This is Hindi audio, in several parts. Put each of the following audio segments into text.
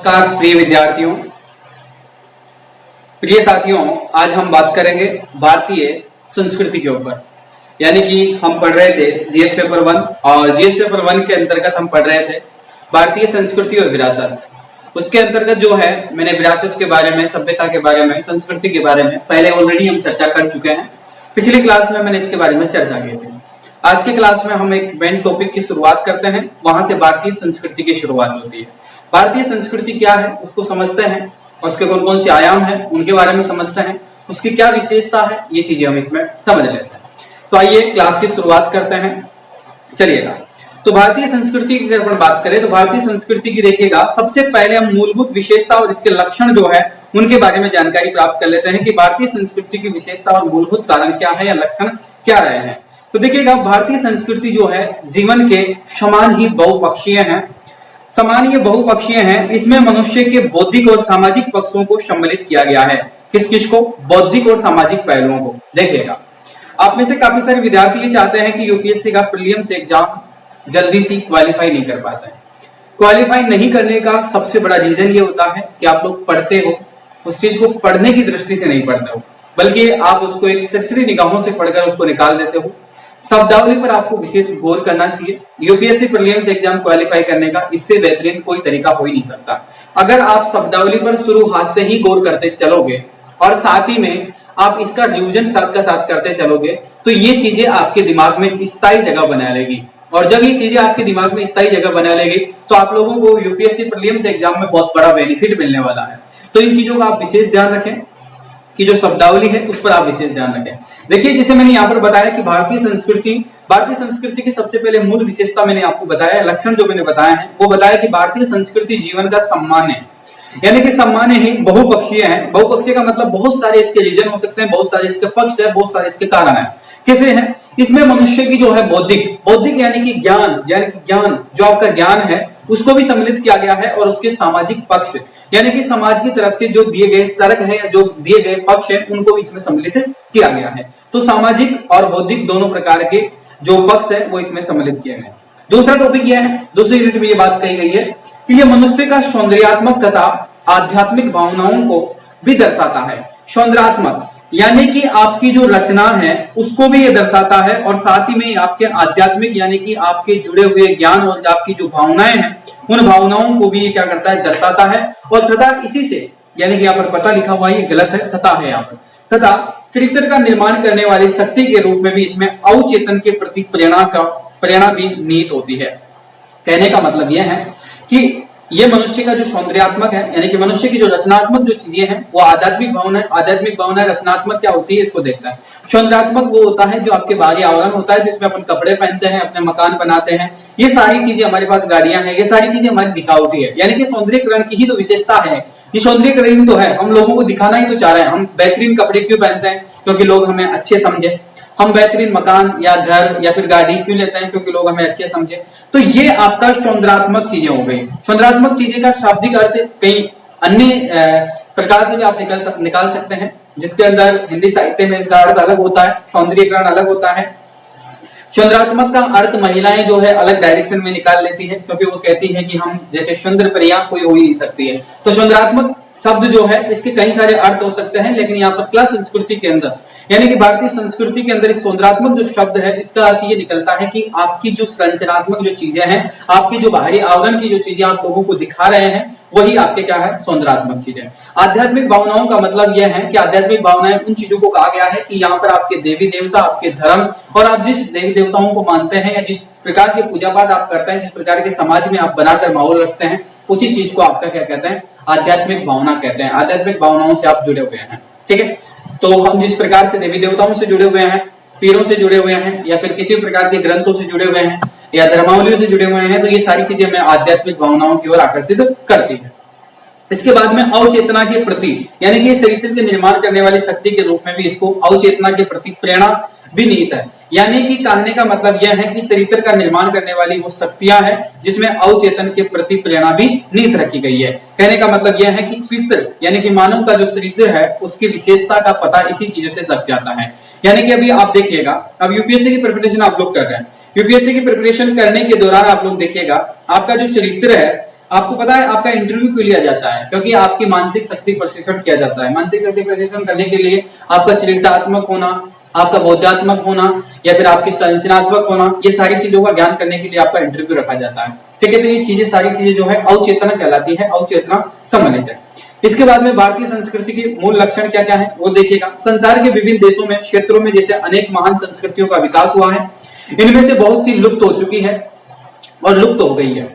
नमस्कार प्रिय विद्यार्थियों, प्रिय साथियों, आज हम बात करेंगे भारतीय संस्कृति के ऊपर। यानी कि हम पढ़ रहे थे जीएस पेपर 1 और जीएस पेपर 1 के अंतर्गत हम पढ़ रहे थे भारतीय संस्कृति और विरासत। उसके अंतर्गत जो है मैंने विरासत के बारे में, सभ्यता के बारे में, संस्कृति के बारे में पहले ऑलरेडी हम चर्चा कर चुके हैं। पिछली क्लास में मैंने इसके बारे में चर्चा की थी। आज के क्लास में हम एक मेन टॉपिक की शुरुआत करते हैं, वहां से भारतीय संस्कृति की शुरुआत होती है। भारतीय संस्कृति क्या है उसको समझते हैं, उसके कौन कौन से आयाम हैं उनके बारे में समझते हैं, उसकी क्या विशेषता है, ये चीजें हम इसमें समझ लेते हैं। तो आइए क्लास की शुरुआत करते हैं। चलिएगा, तो भारतीय संस्कृति की अगर बात करें तो भारतीय संस्कृति की देखिएगा, सबसे पहले हम मूलभूत विशेषता और इसके लक्षण जो है उनके बारे में जानकारी प्राप्त कर लेते हैं कि भारतीय संस्कृति की विशेषता और मूलभूत कारण क्या है या लक्षण क्या रहे हैं। तो देखिएगा, भारतीय संस्कृति जो है जीवन के समान ही बहुपक्षीय है। समान ये बहुपक्षीय हैं, इसमें मनुष्य के बौद्धिक और सामाजिक पक्षों को सम्मिलित किया गया है। किस किस को? बौद्धिक और सामाजिक पहलुओं को। देखिएगा, आप में से काफी सारे विद्यार्थी ये चाहते हैं कि यूपीएससी का प्रीलिम्स एग्जाम जल्दी से क्वालिफाई नहीं कर पाते हैं। क्वालिफाई नहीं करने का सबसे बड़ा रीजन ये होता है कि आप लोग पढ़ते हो, उस चीज को पढ़ने की दृष्टि से नहीं पढ़ते हो, बल्कि आप उसको एक सरसरी निगाहों से पढ़कर उसको निकाल देते हो। शब्दावली पर आपको विशेष गौर करना चाहिए। यूपीएससी प्रीलिम्स एग्जाम क्वालिफाई करने का इससे बेहतरीन कोई तरीका हो ही नहीं सकता। अगर आप शब्दावली पर शुरू हाथ से ही गौर करते चलोगे और साथ ही में आप इसका रिवीजन साथ का साथ करते चलोगे तो ये चीजें आपके दिमाग में स्थायी जगह बना लेगी। और जब ये चीजें आपके दिमाग में स्थायी जगह बना लेगी तो आप लोगों को यूपीएससी प्रीलिम्स एग्जाम में बहुत बड़ा बेनिफिट मिलने वाला है। तो इन चीजों का आप विशेष ध्यान रखें कि जो शब्दावली है उस पर आप विशेष ध्यान रखें। देखिए, जैसे मैंने यहाँ पर बताया कि भारतीय संस्कृति की सबसे पहले मूल विशेषता मैंने आपको बताया, लक्षण जो मैंने बताया है वो बताया कि भारतीय संस्कृति जीवन का सम्मान्य, यानी कि सम्मान्य ही बहुपक्षीय है। बहुपक्षीय का मतलब बहुत सारे इसके रीजन हो सकते हैं, बहुत सारे इसके पक्ष है, बहुत सारे इसके कारण है। कैसे है? इसमें मनुष्य की जो है बौद्धिक यानी कि ज्ञान जो आपका ज्ञान है उसको भी सम्मिलित किया गया है, और उसके सामाजिक पक्ष यानी कि समाज की तरफ से जो दिए गए तर्क है या जो दिए गए पक्ष है उनको भी इसमें सम्मिलित किया गया है। तो सामाजिक और बौद्धिक दोनों प्रकार के जो पक्ष है वो इसमें सम्मिलित किए गए। दूसरा टॉपिक यह है, दूसरी यूनिट में ये बात कही गई है कि ये मनुष्य का सौंदर्यात्मक तथा आध्यात्मिक भावनाओं को भी दर्शाता है। सौंदर्यात्मक यानी कि आपकी जो रचना है उसको भी ये दर्शाता है, और साथ ही में आपके आध्यात्मिक यानी कि आपके जुड़े हुए ज्ञान और आपकी जो भावनाएं हैं उन भावनाओं को भी ये क्या करता है? दर्शाता है। और तथा इसी से, यानी कि यहाँ पर पता लिखा हुआ है, ये गलत है, तथा है यहाँ पर, तथा चरित्र का निर्माण करने वाली शक्ति के रूप में भी इसमें अवचेतन के प्रति प्रेरणा भी निहित होती है। कहने का मतलब यह है कि ये मनुष्य का जो सौंदर्यात्मक है यानी कि मनुष्य की जो रचनात्मक जो चीजें हैं वो आध्यात्मिक भावना रचनात्मक क्या होती है इसको देखता है। सौंदर्यात्मक वो होता है जो आपके बाहरी आवरण होता है, जिसमें अपन कपड़े पहनते हैं, अपने मकान बनाते हैं, ये सारी चीजें, हमारे पास गाड़ियां हैं, ये सारी चीजें हमारी दिखावटी है। यानी कि सौंदर्यीकरण की ही तो विशेषता है, ये सौंदर्यीकरण तो है। हम लोगों को दिखाना ही तो चाह रहे हैं। हम बेहतरीन कपड़े क्यों पहनते हैं? क्योंकि लोग हमें अच्छे समझे। हम बेहतरीन मकान या घर या फिर गाड़ी क्यों लेते हैं? क्योंकि लोग हमें अच्छे समझे। तो ये आपका सौंदर्यात्मक चीजें हो गई। सौंदर्यात्मक चीजें का शाब्दिक अर्थ कई अन्य प्रकार से भी आप निकाल सकते हैं, जिसके अंदर हिंदी साहित्य में इसका अर्थ अलग होता है, सौंदर्यीकरण अलग होता है। सौंदर्यात्मक का अर्थ महिलाएं जो है अलग डायरेक्शन में निकाल लेती है, क्योंकि वो कहती है कि हम जैसे सुंदर प्रिया कोई हो ही नहीं सकती है। तो सौंदर्यात्मक शब्द जो है इसके कई सारे अर्थ हो सकते हैं, लेकिन यहाँ पर कला संस्कृति के अंदर यानी कि भारतीय संस्कृति के अंदर इस सौंदर्यात्मक जो शब्द है इसका अर्थ ये निकलता है कि आपकी जो संरचनात्मक जो चीजें हैं, आपकी जो बाहरी आवरण की जो चीजें आप लोगों को दिखा रहे हैं वही आपके क्या है? सौंदर्यात्मक चीजें। आध्यात्मिक भावनाओं का मतलब यह है कि आध्यात्मिक भावनाएं उन चीजों को कहा गया है कि यहाँ पर आपके देवी देवता, आपके धर्म और आप जिस देवी देवताओं को मानते हैं या जिस प्रकार के पूजा पाठ आप करते हैं, जिस प्रकार के समाज में आप बनाकर माहौल रखते हैं, उसी चीज को आपका क्या कहते हैं? आध्यात्मिक भावना कहते हैं। आध्यात्मिक भावनाओं से आप जुड़े हुए हैं, ठीक है। तो हम जिस प्रकार से देवी देवताओं से जुड़े हुए हैं, पीरों से जुड़े हुए हैं, या फिर किसी प्रकार के ग्रंथों से जुड़े हुए हैं या धर्मावलियों से जुड़े हुए हैं, तो ये सारी चीजें हमें आध्यात्मिक भावनाओं की ओर आकर्षित करती है। इसके बाद में अवचेतना के प्रति यानी कि चरित्र के निर्माण करने वाली शक्ति के रूप में भी इसको अवचेतना के प्रति प्रेरणा भी निहित है। यानी कि कहने का मतलब यह है कि चरित्र का निर्माण करने वाली वो शक्तियां हैं जिसमें अवचेतन के प्रति प्रेरणा भी निहित रखी गई है। कहने का मतलब यह है कि चरित्र यानी कि मानव का जो चरित्र है उसकी विशेषता का पता इसी चीजों से लग जाता है। यानी कि अभी आप देखिएगा, अब यूपीएससी की प्रिपरेशन आप लोग कर रहे हैं, यूपीएससी की प्रिपरेशन करने के दौरान आप लोग देखिएगा आपका जो चरित्र है, आपको पता है आपका इंटरव्यू क्यों लिया जाता है? क्योंकि आपकी मानसिक शक्ति प्रशिक्षण किया जाता है। मानसिक शक्ति प्रशिक्षण करने के लिए आपका चरित्रात्मक होना, आपका बौद्धात्मक होना या फिर आपकी संरचनात्मक होना, ये सारी चीजों का ज्ञान करने के लिए आपका इंटरव्यू रखा जाता है। ठीक है, तो ये चीजें सारी चीजें जो है अवचेतना कहलाती है, अवचेतना सम्मिलित है। इसके बाद में भारतीय संस्कृति के मूल लक्षण क्या क्या है वो देखिएगा। संसार के विभिन्न देशों में, क्षेत्रों में जैसे अनेक महान संस्कृतियों का विकास हुआ है। इनमें से बहुत सी लुप्त हो चुकी है और लुप्त हो गई है,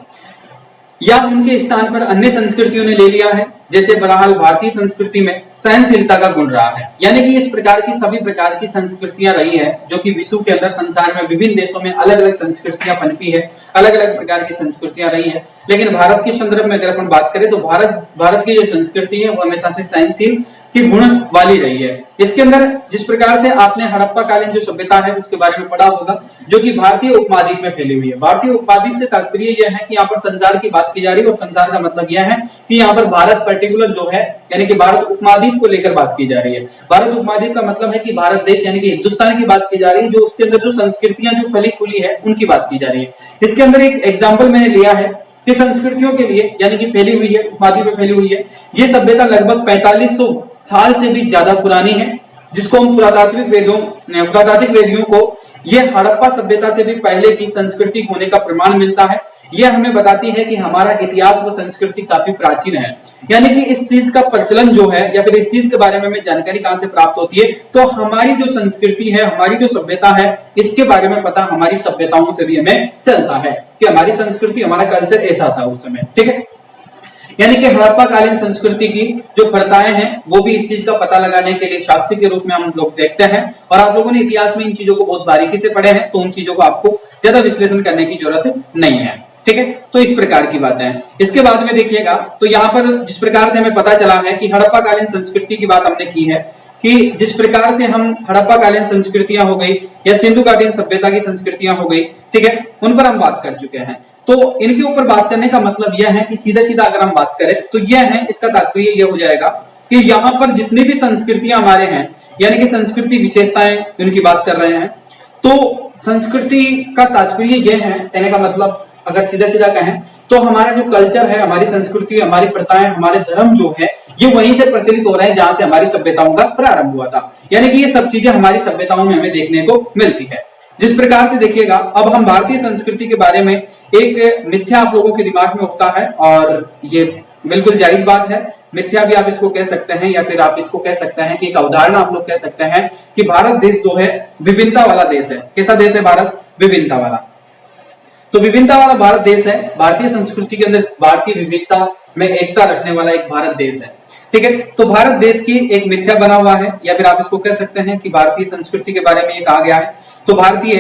या उनके स्थान पर अन्य संस्कृतियों ने ले लिया है। जैसे बहरहाल भारतीय संस्कृति में सहनशीलता का गुण रहा है, यानी कि इस प्रकार की सभी प्रकार की संस्कृतियां रही है जो कि विश्व के अंदर, संसार में विभिन्न देशों में अलग अलग संस्कृतियां पनपी है, अलग अलग प्रकार की संस्कृतियां रही है। लेकिन भारत के संदर्भ में अगर अपन बात करें तो भारत की जो संस्कृति है वो हमेशा से सहनशील की गुण वाली रही है। इसके अंदर जिस प्रकार से आपने हड़प्पा कालीन जो सभ्यता है उसके बारे में पढ़ा होगा, जो कि भारतीय उपमहाद्वीप में फैली हुई है। भारतीय उपमहाद्वीप से तात्पर्य यह है कि यहाँ पर संसार की बात की जा रही है, और संसार का मतलब यह है कि यहाँ पर भारत पर्टिकुलर जो है, यानी कि भारत उपमहाद्वीप को लेकर बात की जा रही है। भारत उपमहाद्वीप का मतलब है कि भारत देश यानी कि हिंदुस्तान की बात की जा रही है, जो उसके अंदर जो संस्कृतियां जो फली फूली है उनकी बात की जा रही है। इसके अंदर एक एग्जाम्पल मैंने लिया है कि संस्कृतियों के लिए, यानी कि फैली हुई है, उपमहाद्वीप में फैली हुई है, ये सभ्यता लगभग 4500 साल से भी ज्यादा पुरानी है, जिसको हम पुरातात्विक वेदियों को ये हड़प्पा सभ्यता से भी पहले की संस्कृति होने का प्रमाण मिलता है। यह हमें बताती है कि हमारा इतिहास व संस्कृति काफी प्राचीन है। यानी कि इस चीज का प्रचलन जो है या फिर इस चीज के बारे में हमें जानकारी कहां से प्राप्त होती है, तो हमारी जो संस्कृति है, हमारी जो सभ्यता है, इसके बारे में पता हमारी सभ्यताओं से भी हमें चलता है कि हमारी संस्कृति, हमारा कल्चर ऐसा था उस समय। ठीक है, यानी कि हड़प्पा कालीन संस्कृति की जो प्रथाएं हैं वो भी इस चीज का पता लगाने के लिए साक्ष्य के रूप में हम लोग देखते हैं। और आप लोगों ने इतिहास में इन चीजों को बहुत बारीकी से पढ़े हैं, तो उन चीजों को आपको ज्यादा विश्लेषण करने की जरूरत नहीं है। ठीक है, तो इस प्रकार की बातें हैं। इसके बाद में देखिएगा तो यहाँ पर जिस प्रकार से हमें पता चला है कि हड़प्पा कालीन संस्कृति की बात हमने की है, कि जिस प्रकार से हम हड़प्पा कालीन संस्कृतियां हो गई या सिंधु घाटी सभ्यता की संस्कृतियां हो गई, ठीक है, उन पर हम बात कर चुके हैं। तो इनके ऊपर बात करने का मतलब यह है कि सीधा सीधा अगर हम बात करें तो यह है, इसका तात्पर्य यह हो जाएगा कि यहाँ पर जितनी भी संस्कृतियां हमारे हैं, यानी कि संस्कृति विशेषताएं उनकी बात कर रहे हैं, तो संस्कृति का तात्पर्य यह है, कहने का मतलब अगर सीधा सीधा कहें तो हमारा जो कल्चर है, हमारी संस्कृति, हमारी प्रथाएं, हमारे धर्म जो है, ये वहीं से प्रचलित हो रहे हैं जहां से हमारी सभ्यताओं का प्रारंभ हुआ था। यानी कि ये सब चीजें हमारी सभ्यताओं में हमें देखने को मिलती है। जिस प्रकार से देखिएगा, अब हम भारतीय संस्कृति के बारे में एक मिथ्या आप लोगों के दिमाग में उठता है, और ये बिल्कुल जायज बात है। मिथ्या भी आप इसको कह सकते हैं, या फिर आप इसको कह सकते हैं कि एक अवधारणा आप लोग कह सकते हैं कि भारत देश जो है विभिन्नता वाला देश है। कैसा देश है भारत? विभिन्नता वाला। तो विभिन्नता वाला भारत देश है। भारतीय संस्कृति के अंदर भारतीय विविधता में एकता रखने वाला एक भारत देश है। ठीक है, तो भारत देश की एक मिथ्या बना हुआ है, या फिर आप इसको कह सकते हैं कि भारतीय संस्कृति के बारे में ये कहा गया है। तो भारतीय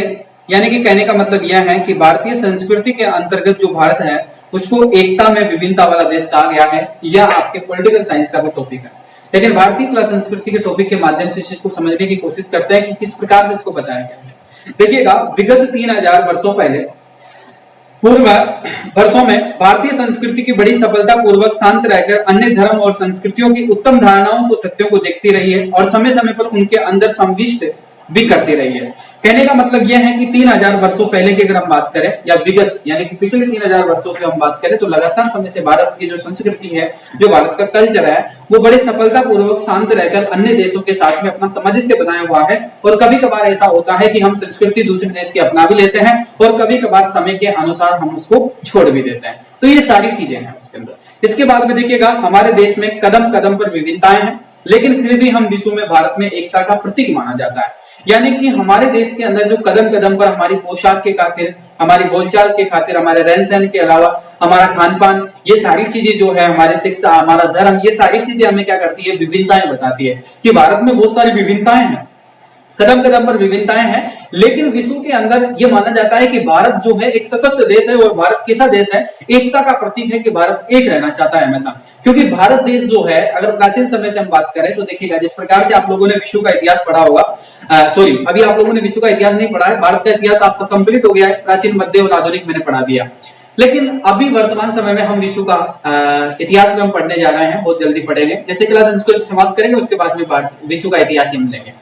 यानी कि कहने का मतलब यह है कि भारतीय संस्कृति के अंतर्गत जो भारत है उसको एकता में विभिन्नता वाला देश कहा गया है। यह आपके पॉलिटिकल साइंस का भी टॉपिक है, लेकिन भारतीय कला संस्कृति के टॉपिक के माध्यम से इसको समझने की कोशिश करते हैं कि किस प्रकार से इसको बताया गया है। देखिएगा, विगत 3000 वर्षों पहले पूर्व वर्षों में भारतीय संस्कृति की बड़ी सफलता पूर्वक शांत रहकर अन्य धर्म और संस्कृतियों की उत्तम धारणाओं को, तथ्यों को देखती रही है और समय समय पर उनके अंदर संविष्ट भी करती रही है। कहने का मतलब यह है कि 3000 वर्षों पहले की अगर हम बात करें, या विगत यानी कि पिछले 3000 वर्षों से हम बात करें, तो लगातार समय से भारत की जो संस्कृति है, जो भारत का कल्चर है, वो बड़े सफलता पूर्वक शांत रहकर अन्य देशों के साथ में अपना सामंजस्य बनाया हुआ है। और कभी कभार ऐसा होता है कि हम संस्कृति दूसरे देश की अपना भी लेते हैं, और कभी कभार समय के अनुसार हम उसको छोड़ भी देते हैं। तो ये सारी चीजें हैं उसके अंदर। इसके बाद में देखिएगा, हमारे देश में कदम कदम पर विभिन्नताएं हैं, लेकिन फिर भी हम विश्व में भारत में एकता का प्रतीक माना जाता है। यानी कि हमारे देश के अंदर जो कदम कदम पर हमारी पोशाक के खातिर, हमारी बोलचाल के खातिर, हमारे रहन सहन के अलावा हमारा खान पान, ये सारी चीजें जो है, हमारे शिक्षा, हमारा धर्म, ये सारी चीजें हमें क्या करती है? विभिन्नताएं बताती है कि भारत में बहुत सारी विभिन्नताएं हैं, कदम कदम पर विभिन्नताएं हैं। लेकिन विश्व के अंदर यह माना जाता है कि भारत जो है एक सशक्त देश है, और भारत कैसा देश है? एकता का प्रतीक है कि भारत एक रहना चाहता है हमेशा। क्योंकि भारत देश जो है, अगर प्राचीन समय से हम बात करें तो देखिएगा, जिस प्रकार से आप लोगों ने विश्व का इतिहास पढ़ा होगा, अभी आप लोगों ने विश्व का इतिहास नहीं पढ़ा है, भारत का इतिहास आपका कंप्लीट हो गया है, प्राचीन, मध्य और आधुनिक मैंने पढ़ा दिया। लेकिन अभी वर्तमान समय में हम विश्व का इतिहास में हम पढ़ने जा रहे हैं, बहुत जल्दी पढ़ेंगे। जैसे कला संस्कृति समाप्त करेंगे, उसके बाद में विश्व का इतिहास ही मिलेंगे।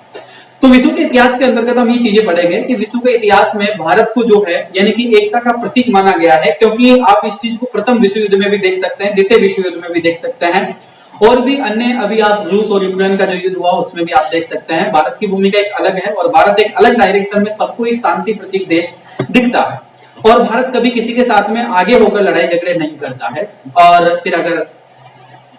तो विश्व के इतिहास के अंतर्गत हम ये चीजें पढ़ेंगे कि विश्व के इतिहास में भारत को जो है यानी कि एकता का प्रतीक माना गया है, क्योंकि आप इस चीज को प्रथम विश्व युद्ध में भी देख सकते हैं, द्वितीय विश्व युद्ध में भी देख सकते हैं, और भी अन्य अभी आप रूस और यूक्रेन का जो युद्ध हुआ उसमें भी आप देख सकते हैं। भारत की भूमिका एक अलग है और भारत एक अलग डायरेक्शन में सबको एक शांति प्रतीक देश दिखता है, और भारत कभी किसी के साथ में आगे होकर लड़ाई झगड़े नहीं करता है। और फिर अगर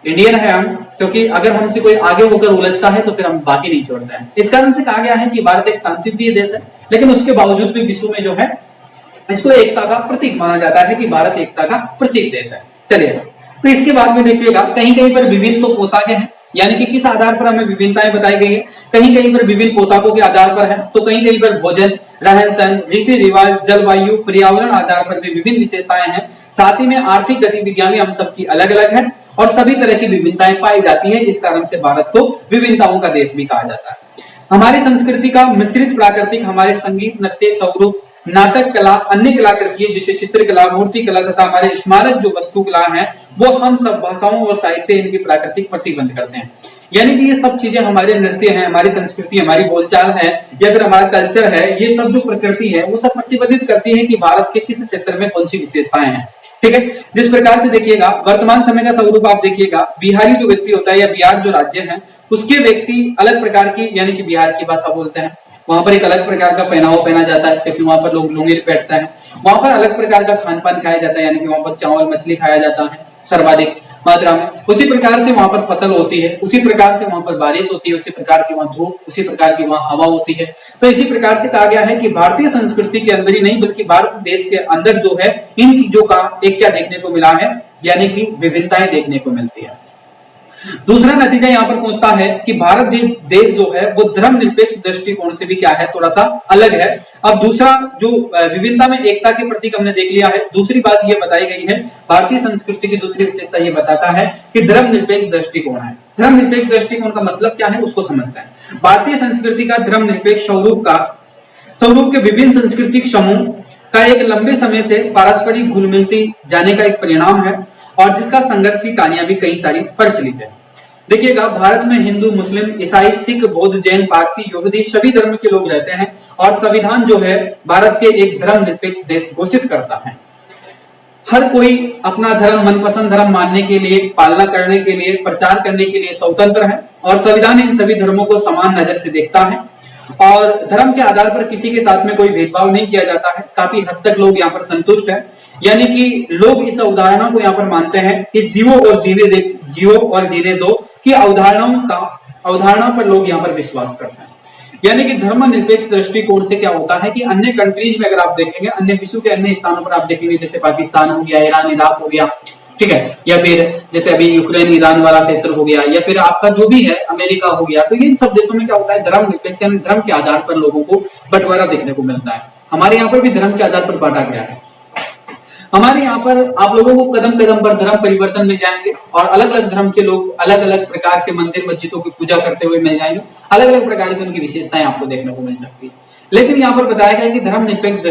इंडियन है हम, क्योंकि अगर हमसे कोई आगे होकर उलझता है तो फिर हम बाकी नहीं छोड़ते हैं। इस कारण से कहा गया है कि भारत एक शांतिप्रिय देश है, लेकिन उसके बावजूद भी विश्व में जो है इसको एकता का प्रतीक माना जाता है कि भारत एकता का प्रतीक देश है। चलिए, तो इसके बाद में देखिएगा कहीं कहीं पर विभिन्न तो पोशाकें हैं, यानी कि किस आधार पर हमें विभिन्नताएं बताई गई है। कहीं कहीं पर विभिन्न पोशाकों के आधार पर है, तो कहीं कहीं पर भोजन, रहन सहन, रीति रिवाज, जलवायु, पर्यावरण आधार पर भी विभिन्न विशेषताएं हैं। साथ ही में आर्थिक गतिविधियां भी हम सबकी अलग अलग है और सभी तरह की विभिन्नताएं पाई जाती है। इस कारण से भारत को विभिन्नताओं का देश भी कहा जाता है। हमारी संस्कृति का मिश्रित प्राकृतिक हमारे संगीत, नृत्य, स्वरूप, नाटक कला, अन्य कलाकृतियां जैसे चित्रकला, मूर्ति कला तथा हमारे स्मारक जो वस्तुकला है वो हम सब भाषाओं और साहित्य इनकी प्राकृतिक प्रतिबंध करते हैं। यानी कि ये सब चीजें हमारे नृत्य है, हमारी संस्कृति, हमारी बोलचाल है या फिर हमारा कल्चर है, ये सब जो प्रकृति है वो सब प्रतिबंधित करती है कि भारत के किस क्षेत्र में कौन सी विशेषताएं हैं। ठीक है, जिस प्रकार से देखिएगा वर्तमान समय का स्वरूप आप देखिएगा, बिहारी जो व्यक्ति होता है या बिहार जो राज्य है उसके व्यक्ति अलग प्रकार की यानी कि बिहार की भाषा बोलते हैं। वहां पर एक अलग प्रकार का पहनावा पहना जाता है क्योंकि वहां पर लोग लुंगी पहनते हैं। वहां पर अलग प्रकार का खान पान खाया जाता है, यानी कि वहां पर चावल मछली खाया जाता है सर्वाधिक मात्रा में। उसी प्रकार से वहां पर फसल होती है, उसी प्रकार से वहां पर बारिश होती है, उसी प्रकार की वहां धूप, उसी प्रकार की वहां हवा होती है। तो इसी प्रकार से कहा गया है कि भारतीय संस्कृति के अंदर ही नहीं बल्कि भारत देश के अंदर जो है इन चीजों का एक क्या देखने को मिला है, यानी कि विभिन्नताएं देखने को मिलती है। दूसरा नतीजा यहाँ पर पहुंचता है कि भारत देश जो है वो धर्मनिरपेक्ष दृष्टिकोण से भी क्या है, थोड़ा सा अलग है। अब दूसरा जो विभिन्नता में एकता के प्रतीक हमने देख लिया है। दूसरी बात ये बताई गई है, भारतीय संस्कृति की दूसरी विशेषता ये बताता है कि धर्मनिरपेक्ष दृष्टिकोण है। धर्मनिरपेक्ष दृष्टिकोण का मतलब क्या है उसको समझते हैं। भारतीय संस्कृति का धर्मनिरपेक्ष स्वरूप के विभिन्न सांस्कृतिक समूह का एक लंबे समय से पारस्परिक घुल मिलती जाने का एक परिणाम है और जिसका संघर्ष की कहानियां भी कई सारी प्रचलित है। देखिएगा भारत में हिंदू, मुस्लिम, ईसाई, सिख, बौद्ध, जैन, पारसी, यहूदी सभी धर्म के लोग रहते हैं और संविधान जो है भारत के एक धर्मनिरपेक्ष देश घोषित करता है। हर कोई अपना धर्म, मनपसंद धर्म मानने के लिए, पालना करने के लिए, प्रचार करने के लिए स्वतंत्र है और संविधान इन सभी धर्मों को समान नजर से देखता है और धर्म के आधार पर किसी के साथ में कोई भेदभाव नहीं किया जाता है। काफी हद तक लोग यहाँ पर संतुष्ट है, यानी कि लोग इस अवधारणा को यहाँ पर मानते हैं कि जियो और जीने दो की अवधारणा पर लोग यहाँ पर विश्वास करते हैं। यानी कि धर्मनिरपेक्ष दृष्टिकोण से क्या होता है कि अन्य कंट्रीज में अगर आप देखेंगे, अन्य विश्व के अन्य स्थानों पर आप देखेंगे, जैसे पाकिस्तान हो गया, ईरान, इराक हो गया, ठीक है, या फिर जैसे अभी यूक्रेन, ईरान वाला क्षेत्र हो गया, या फिर आपका जो भी है अमेरिका हो गया, तो ये सब देशों में क्या होता है, धर्मनिरपेक्ष यानी धर्म के आधार पर लोगों को बंटवारा देखने को मिलता है। हमारे यहाँ पर भी धर्म के आधार पर बांटा गया है। हमारे यहाँ पर आप लोगों को कदम कदम पर धर्म परिवर्तन मिल जाएंगे और अलग अलग धर्म के लोग अलग अलग प्रकार के मंदिर मस्जिदों की पूजा करते हुए मिल जाएंगे। अलग अलग प्रकार की उनकी विशेषताएं आपको देखने को मिल सकती है। लेकिन यहाँ पर बताया गया कि धर्मनिरपेक्ष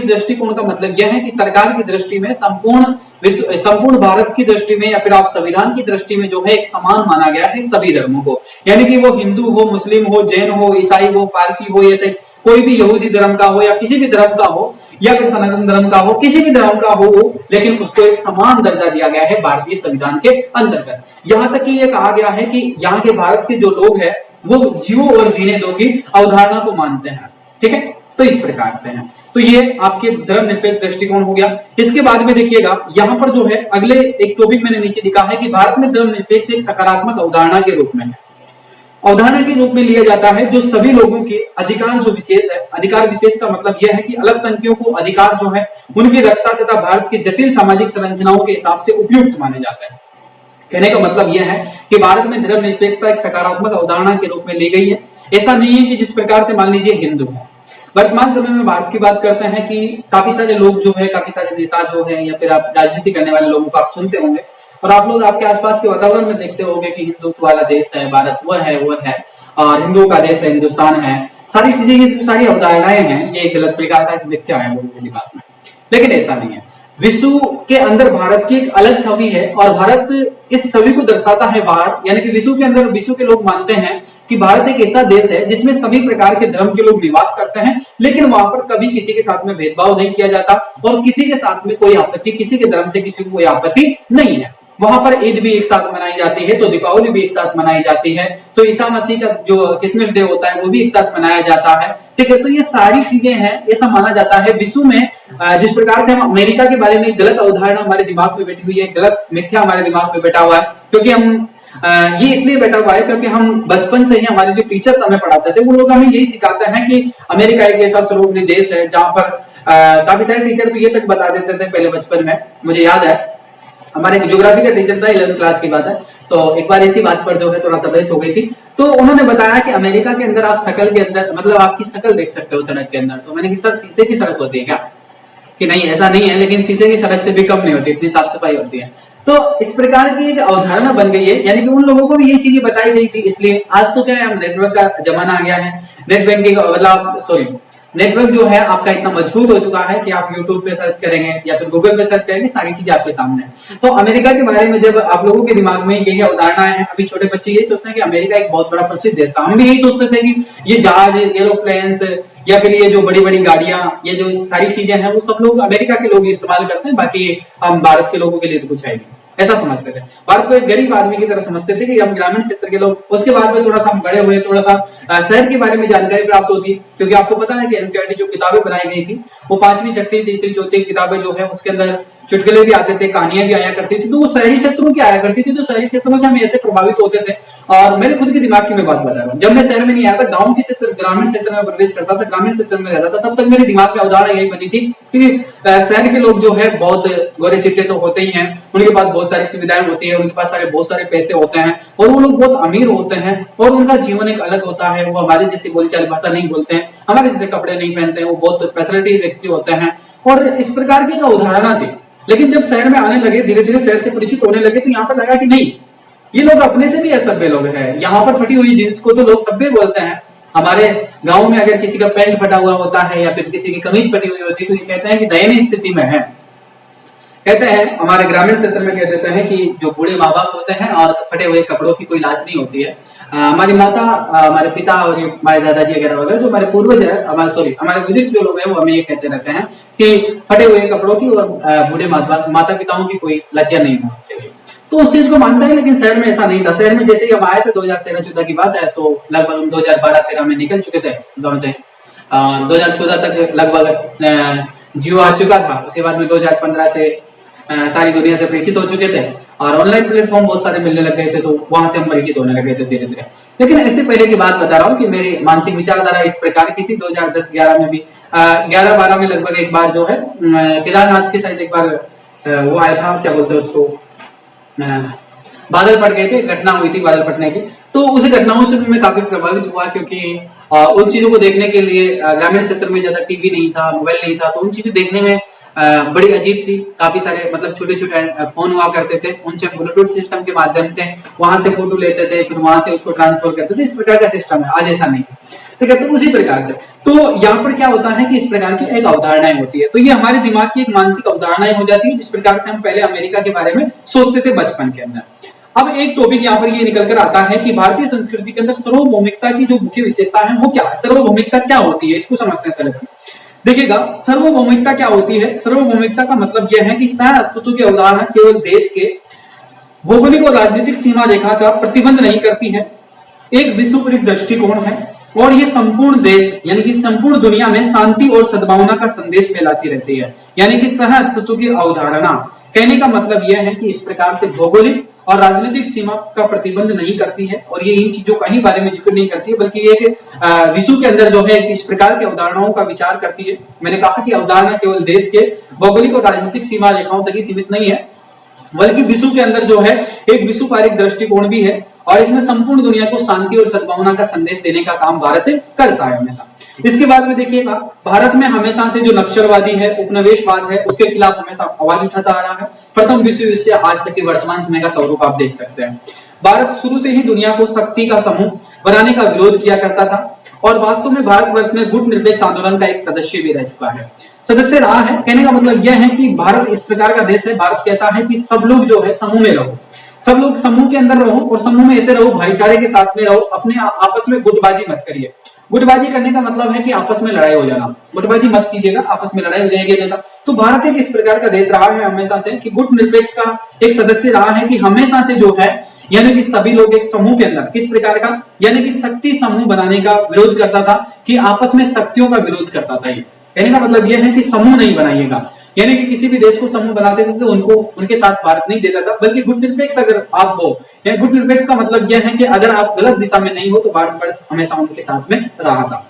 दृष्टिकोण का मतलब यह है कि सरकार की दृष्टि में संपूर्ण भारत की दृष्टि में या फिर आप संविधान की दृष्टि में जो है एक समान माना गया है सभी धर्मों को। यानी कि वो हिंदू हो, मुस्लिम हो, जैन हो, ईसाई हो, पारसी हो, या चाहे कोई भी यहूदी धर्म का हो या किसी भी धर्म का हो या फिर सनातन धर्म का हो, किसी भी धर्म का हो, लेकिन उसको एक समान दर्जा दिया गया है भारतीय संविधान के अंतर्गत। यहाँ तक कि ये कहा गया है कि यहाँ के भारत के जो लोग हैं वो जियो और जीने दो की अवधारणा को मानते हैं। ठीक है, तो इस प्रकार से है। तो ये आपके धर्मनिरपेक्ष दृष्टिकोण हो गया। इसके बाद में देखिएगा यहाँ पर जो है अगले एक टॉपिक मैंने नीचे लिखा है कि भारत में धर्मनिरपेक्ष एक सकारात्मक अवधारणा के रूप में है, अवधारणा के रूप में लिया जाता है जो सभी लोगों के अधिकार जो विशेष है। अधिकार विशेष का मतलब यह है कि अल्पसंख्यकों को अधिकार जो है उनकी रक्षा तथा भारत की जटिल सामाजिक संरचनाओं के हिसाब से उपयुक्त माने जाता है। कहने का मतलब यह है कि भारत में धर्मनिरपेक्षता एक सकारात्मक अवधारणा के रूप में ली गई है। ऐसा नहीं है कि जिस प्रकार से मान लीजिए हिंदू है। वर्तमान समय में भारत की बात करते हैं कि काफी सारे लोग जो है, काफी सारे नेता जो है या फिर आप राजनीति करने वाले लोगों को आप सुनते होंगे और आप लोग आपके आसपास के वातावरण में देखते होंगे कि हिंदुत्व वाला देश है भारत, वो है और हिंदुओं का देश है, हिंदुस्तान है, सारी चीजें, ये सारी अवधारणाएं हैं, ये गलत प्रकार का मिथ्या है लोगों की बात में। लेकिन ऐसा नहीं है। विश्व के अंदर भारत की एक अलग छवि है और भारत इस छवि को दर्शाता है बाहर, यानी कि विश्व के अंदर विश्व के लोग मानते हैं कि भारत एक ऐसा देश है जिसमें सभी प्रकार के धर्म के लोग निवास करते हैं, लेकिन वहां पर कभी किसी के साथ में भेदभाव नहीं किया जाता और किसी के साथ में कोई आपत्ति, किसी के धर्म से किसी को कोई आपत्ति नहीं है। वहां पर ईद भी एक साथ मनाई जाती है, तो दीपावली भी एक साथ मनाई जाती है, तो ईसा मसीह का जो क्रिसमस डे होता है वो भी एक साथ मनाया जाता है। ठीक है, तो ये सारी चीजें हैं, ऐसा माना जाता है। विश्व में जिस प्रकार से हम अमेरिका के बारे में गलत अवधारणा हमारे दिमाग में बैठी हुई है, गलत मिथ्या हमारे दिमाग में बैठा हुआ है, क्योंकि हम ये इसलिए बैठा हुआ है क्योंकि हम बचपन से ही हमारे जो टीचर्स हमें पढ़ाते थे वो लोग हमें यही सिखाते हैं कि अमेरिका एक ऐसा सर्वभौम देश है जहां पर काफी सारे टीचर तो ये तक बता देते थे पहले बचपन में। मुझे याद है हमारे एक ज्योग्राफी का टीचर था, 11वीं क्लास की बात है, तो एक बार इसी बात पर जो है थोड़ा सा बहस हो गई थी, तो उन्होंने बताया कि अमेरिका के अंदर आप शकल के अंदर मतलब आपकी शकल देख सकते हो सड़क के अंदर। तो मैंने कहा सर शीशे की सड़क होती है क्या? कि नहीं ऐसा नहीं है, लेकिन शीशे की सड़क से भी कम नहीं होती, इतनी साफ सफाई होती है। तो इस प्रकार की एक अवधारणा बन गई है, यानी कि उन लोगों को भी ये चीजें बताई गई थी। इसलिए आज तो क्या है, हम नेटवर्क का जमाना आ गया है, नेट बैंकिंग मतलब सॉरी नेटवर्क जो है आपका इतना मजबूत हो चुका है कि आप YouTube पे सर्च करेंगे या फिर Google पे सर्च करेंगे, सारी चीजें आपके सामने है। तो अमेरिका के बारे में जब आप लोगों के दिमाग में यही अवधारणाएं हैं, अभी छोटे बच्चे यही सोचते हैं कि अमेरिका एक बहुत बड़ा प्रसिद्ध देश था। हम भी यही सोचते थे कि ये जहाज, एरोप्लेन्स या फिर ये जो बड़ी बड़ी गाड़ियां, ये जो सारी चीजें हैं वो सब लोग अमेरिका के लोग इस्तेमाल करते हैं, बाकी हम भारत के लोगों के लिए तो कुछ है नहीं, ऐसा समझते थे। भारत को एक गरीब आदमी की तरह समझते थे कि हम ग्रामीण क्षेत्र के लोग। उसके बाद में थोड़ा सा हम बड़े हुए, थोड़ा सा शहर के बारे में जानकारी प्राप्त होती, क्योंकि आपको पता है कि एनसीईआरटी जो किताबें बनाई गई थी वो 5वीं, 6वीं, 3री, 4थी किताबें जो है उसके अंदर चुटकुले भी आते थे, कहानियां भी आया करती थी, तो वो शहरी क्षेत्रों की आया करती थी। तो शहरी क्षेत्रों से हम ऐसे प्रभावित होते थे। और मेरे खुद के दिमाग की मैं बात बता रहा हूँ, जब मैं शहर में नहीं आया था, गांव के क्षेत्र ग्रामीण क्षेत्र में प्रवेश करता था, ग्रामीण क्षेत्र में रहता था, तब तक मेरे दिमाग में अवधारणा यही बनी थी कि शहर के लोग जो है बहुत गोरे चिट्टे तो होते ही हैं, उनके पास बहुत सारी सुविधाएं होती है, उनके पास बहुत सारे पैसे होते हैं और वो लोग बहुत अमीर होते हैं और उनका जीवन एक अलग होता है। वो हमारे जैसी बोलचाल भाषा नहीं बोलते हैं, हमारे जैसे कपड़े नहीं पहनते हैं, वो बहुत फैसिलिटी व्यक्ति होते हैं और इस प्रकार की उदाहरणा थी। लेकिन जब शहर में आने लगे, धीरे धीरे शहर से परिचित होने लगे, तो यहाँ पर लगा कि नहीं, ये लोग अपने से भी असभ्य लोग हैं। यहाँ पर फटी हुई जींस को तो लोग सभ्य बोलते हैं। हमारे गांव में अगर किसी का पैंट फटा हुआ होता है या फिर किसी की कमीज फटी हुई होती है तो ये कहते हैं कि दयनीय स्थिति में है। कहते हैं हमारे ग्रामीण क्षेत्र में कह देते हैं कि जो बूढ़े माँ बाप होते हैं और फटे हुए कपड़ों की कोई लाज नहीं होती है। हमारी माता, हमारे पिता और हमारे दादाजी वगैरह वगैरह जो हमारे पूर्वज है, हमारे बुजुर्ग जो लोग हैं वो हमें ये कहते रहते हैं कि फटे हुए कपड़ों की और बूढ़े माता पिताओं की कोई लज्जा नहीं होनी चाहिए। तो उस चीज को मानता है, लेकिन शहर में ऐसा नहीं था। शहर में जैसे ही हम आए थे 2013-14 की बात है, तो लगभग हम 2012-13 में निकल चुके थे गाँव से। 2014 तक लगभग जियो आ चुका था। उसके बाद में 2015 से सारी दुनिया से परिचित हो चुके थे और ऑनलाइन प्लेटफॉर्म बहुत सारे मिलने लग गए थे, तो वहां से हम परिचित होने लगे थे धीरे धीरे। लेकिन इससे पहले की बात बता रहा हूँ कि मेरी मानसिक विचारधारा इस प्रकार की थी। 2010-11 में भी 11-12 में लगभग एक बार जो है केदारनाथ के साथ एक बार वो आया था, क्या बोलते हैं उसको, बादल फट गए थे, घटना हुई थी बादल फटने की। तो उस घटनाओं से भी मैं काफी प्रभावित हुआ, क्योंकि उन चीजों को देखने के लिए ग्रामीण क्षेत्र में ज्यादा टीवी नहीं था, मोबाइल नहीं था, तो उन चीजें देखने में बड़ी अजीब थी। काफी सारे मतलब छोटे छोटे फोन हुआ करते थे, उनसे ब्लूटूथ सिस्टम के माध्यम से वहां से फोटो लेते थे, फिर वहां से उसको ट्रांसफर करते थे। इस प्रकार का सिस्टम है, आज ऐसा नहीं है, ठीक है। तो उसी प्रकार से तो यहाँ पर क्या होता है कि इस प्रकार की एक अवधारणाएं होती है, तो ये हमारे दिमाग की एक मानसिक अवधारणाएं हो जाती है, जिस प्रकार से हम पहले अमेरिका के बारे में सोचते थे बचपन के अंदर। अब एक टॉपिक यहाँ पर ये निकल कर आता है कि भारतीय संस्कृति के अंदर सार्वभौमिकता की जो मुख्य विशेषता है वो क्या है, सार्वभौमिकता क्या होती है, इसको समझते हैं। देखिएगा, सार्वभौमिकता क्या होती है। सार्वभौमिकता का मतलब यह है कि सह अस्तित्व की अवधारणा केवल देश के भौगोलिक और राजनीतिक सीमा रेखा का प्रतिबंध नहीं करती है, एक विश्व दृष्टिकोण है और ये संपूर्ण देश यानी कि संपूर्ण दुनिया में शांति और सद्भावना का संदेश फैलाती रहती है। यानी कि सह अस्तित्व की अवधारणा कहने का मतलब यह है कि इस प्रकार से भौगोलिक और राजनीतिक सीमा का प्रतिबंध नहीं करती है और ये इन चीजों का ही बारे में जिक्र नहीं करती है, बल्कि ये विश्व के अंदर जो है इस प्रकार की अवधारणाओं का विचार करती है। मैंने कहा कि अवधारणा केवल देश के भौगोलिक और राजनीतिक सीमा रेखाओं तक ही सीमित नहीं है, बल्कि विश्व के अंदर जो है एक विश्वपारिक दृष्टिकोण भी है और इसमें संपूर्ण दुनिया को शांति और सद्भावना का संदेश देने का काम भारत करता है हमेशा। इसके बाद में देखिएगा, भारत में हमेशा से जो नक्सलवादी है, उपनिवेशवाद है, उसके खिलाफ हमेशा आवाज उठाता आ रहा है। प्रथम विश्व युद्ध से आज तक के वर्तमान समय का स्वरूप आप देख सकते हैं। भारत शुरू से ही दुनिया को शक्ति का समूह बनाने का विरोध किया करता था और वास्तव में भारतवर्ष में गुट निरपेक्ष आंदोलन का एक सदस्य भी रह चुका है। सदस्य रहा है। कहने का मतलब यह है कि भारत इस प्रकार का देश है, भारत कहता है कि सब लोग जो है समूह में रहो, सब लोग समूह के अंदर रहो और समूह में ऐसे रहो, भाईचारे के साथ में रहो, अपने आपस में गुटबाजी मत करिए। गुटबाजी करने का मतलब है कि आपस में लड़ाई हो जाना, गुटबाजी मत कीजिएगा, आपस में लड़ाई हो जाएगी नेता। तो भारत एक इस प्रकार का देश रहा है हमेशा से कि गुट निरपेक्ष का एक सदस्य रहा है कि हमेशा से जो है यानी कि सभी लोग एक समूह के अंदर किस प्रकार का यानी कि शक्ति समूह बनाने का विरोध करता था, कि आपस में शक्तियों का विरोध करता था। ये कहने का मतलब यह है कि समूह नहीं बनाइएगा, यानी कि किसी भी देश को समूह बनाते थे तो उनको उनके साथ भारत नहीं देता था, बल्कि गुट निरपेक्ष अगर आप हो, या गुट निरपेक्ष का मतलब यह है कि अगर आप गलत दिशा में नहीं हो तो भारतवर्ष हमेशा उनके साथ में रहा था।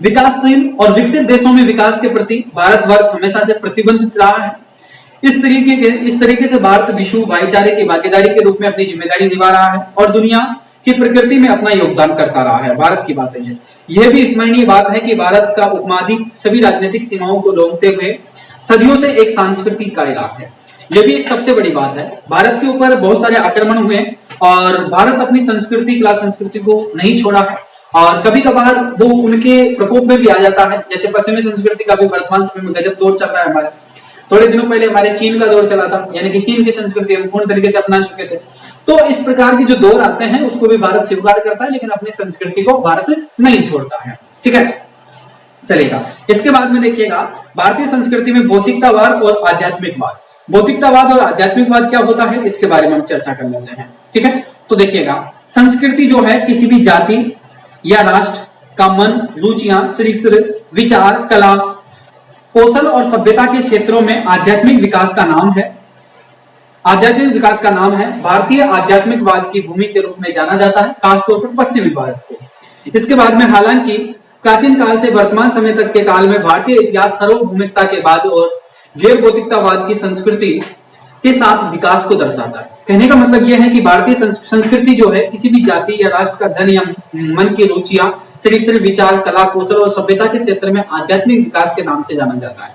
विकासशील और विकसित देशों में विकास के प्रति भारतवर्ष हमेशा से प्रतिबंधित रहा है। इस तरीके से भारत विश्व भाईचारे की भागीदारी के रूप में अपनी जिम्मेदारी निभा रहा है और दुनिया की प्रकृति में अपना योगदान करता रहा है। भारत की बात है यह भी स्मरणीय बात है कि भारत का उपमहाद्वीप सभी राजनीतिक सीमाओं को लौंघते हुए सदियों से एक सांस्कृतिक का इलाका है। यह भी एक सबसे बड़ी बात है। भारत के ऊपर बहुत सारे आक्रमण हुए और भारत अपनी संस्कृति को नहीं छोड़ा है और कभी कभार वो उनके प्रकोप में भी आ जाता है। जैसे पश्चिमी संस्कृति का भी वर्तमान समय में गजब दौर चल रहा है। हमारे थोड़े दिनों पहले हमारे चीन का दौर चला था, यानी कि चीन की संस्कृति हम पूर्ण तरीके से अपना चुके थे। तो इस प्रकार की जो दौर आते हैं उसको भी भारत स्वीकार करता है, लेकिन अपनी संस्कृति को भारत नहीं छोड़ता है। ठीक है, चलेगा। इसके बाद में देखिएगा भारतीय संस्कृति में भौतिकतावाद और आध्यात्मिकवाद। भौतिकतावाद और आध्यात्मिकवाद क्या होता है इसके बारे में हम चर्चा कर लेते हैं। ठीक है, तो देखिएगा संस्कृति जो है किसी भी जाति या राष्ट्र का मन, रुचियां, चरित्र, विचार, कला, कौशल और सभ्यता के क्षेत्रों में आध्यात्मिक विकास का नाम है। आध्यात्मिक विकास का नाम है। भारतीय आध्यात्मिकवाद की भूमि के रूप में जाना जाता है, खासतौर पर पश्चिमी भारत को। इसके बाद में हालांकि प्राचीन काल से वर्तमान समय तक के काल में भारतीय इतिहास सार्वभौमिकता के बाद और गैर भौतिकतावाद की संस्कृति के साथ विकास को दर्शाता है। कहने का मतलब यह है कि भारतीय संस्कृति जो है किसी भी जाति या राष्ट्र का धन या मन की रुचियां, चरित्र, विचार, कला, कौशल और सभ्यता के क्षेत्र में आध्यात्मिक विकास के नाम से जाना जाता है।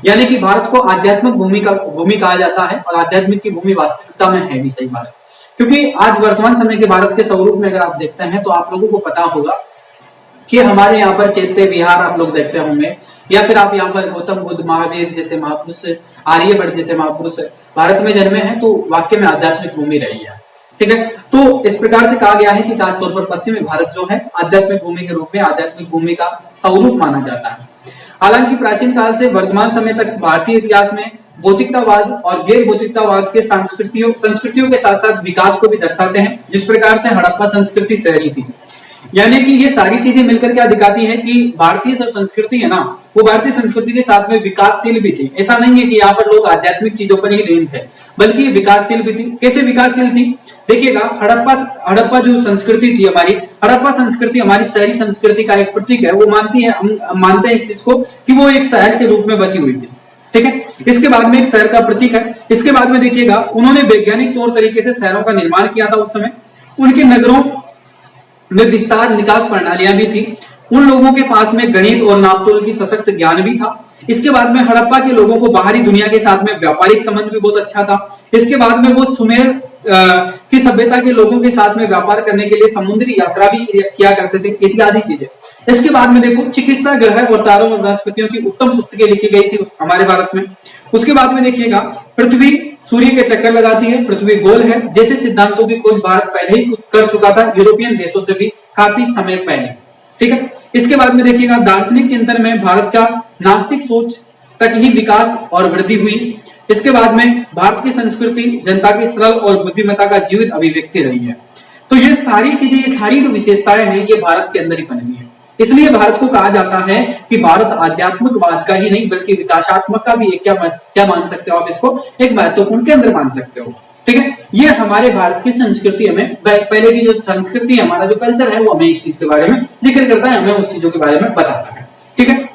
यानी कि भारत को आध्यात्मिक भूमि कहा जाता है और आध्यात्मिक की भूमि वास्तविकता में है भी सही बात है। क्योंकि आज वर्तमान समय के भारत के स्वरूप में अगर आप देखते हैं तो आप लोगों को पता होगा कि हमारे यहाँ पर चैत्य विहार आप लोग देखते होंगे, या फिर आप यहाँ पर गौतम बुद्ध, महावीर जैसे महापुरुष, आर्यभट्ट जैसे महापुरुष भारत में जन्मे हैं, तो वाक्य में आध्यात्मिक भूमि रही है। ठीक है, तो इस प्रकार से कहा गया है कि खासतौर पर पश्चिमी भारत जो है आध्यात्मिक भूमि के रूप में आध्यात्मिक भूमि का स्वरूप माना जाता है। हालांकि प्राचीन काल से वर्तमान समय तक भारतीय इतिहास में भौतिकतावाद और गैर भौतिकतावाद के संस्कृतियों के साथ साथ विकास को भी दर्शाते हैं। जिस प्रकार से हड़प्पा संस्कृति शहरी थी, यानी कि ये सारी चीजें मिलकर क्या दिखाती है कि भारतीय जो संस्कृति है ना, वो भारतीय संस्कृति के साथ में विकासशील भी थी। ऐसा नहीं है कि यहाँ पर लोग आध्यात्मिक चीजों पर ही लीन थे, बल्कि ये विकासशील भी थी। कैसे विकासशील थी? देखिएगा, हड़प्पा जो संस्कृति थी हमारी, हड़प्पा संस्कृति हमारी शहरी संस्कृति का एक प्रतीक है। वो मानती है, हम मानते हैं इस चीज को कि वो एक शहर के रूप में बसी हुई थी। ठीक है, इसके बाद में एक शहर का प्रतीक है। इसके बाद में देखिएगा, उन्होंने वैज्ञानिक तौर तरीके से शहरों का निर्माण किया था। उस समय उनके नगरों में विस्तार निकास प्रणालियां भी थी। उन लोगों के पास में गणित और नापतोल की सशक्त ज्ञान भी था। इसके बाद में हड़प्पा के लोगों को बाहरी दुनिया के साथ में व्यापारिक संबंध भी बहुत अच्छा था। इसके बाद में वो सुमेर की सभ्यता के लोगों के साथ में व्यापार करने के लिए समुद्री यात्रा भी किया करते थे, इत्यादि चीजें। इसके बाद में देखो, चिकित्सा, ग्रह और तारों और वनस्पतियों की उत्तम पुस्तकें लिखी गई थी हमारे भारत में। उसके बाद में देखिएगा, पृथ्वी सूर्य के चक्कर लगाती है, पृथ्वी गोल है जैसे सिद्धांतों की खोज भारत पहले ही कर चुका था, यूरोपियन देशों से भी काफी समय पहले। ठीक है, इसके बाद में देखिएगा, दार्शनिक चिंतन में भारत का नास्तिक सोच तक ही विकास और वृद्धि हुई। इसके बाद में भारत की संस्कृति जनता की सरल और बुद्धिमत्ता का जीवित अभिव्यक्ति रही है। तो ये सारी चीजें, ये सारी जो विशेषताएं हैं, ये भारत के अंदर ही पनपी है। इसलिए भारत को कहा जाता है कि भारत आध्यात्मिकवाद का ही नहीं बल्कि विकासात्मक का भी एक क्या मान सकते हो आप इसको, एक महत्वपूर्ण केंद्र मान सकते हो। ठीक है, ये हमारे भारत की संस्कृति हमें, पहले की जो संस्कृति है, हमारा जो कल्चर है, वो हमें इस चीज के बारे में जिक्र करता है, हमें उस चीजों के बारे में बताता है। ठीक है,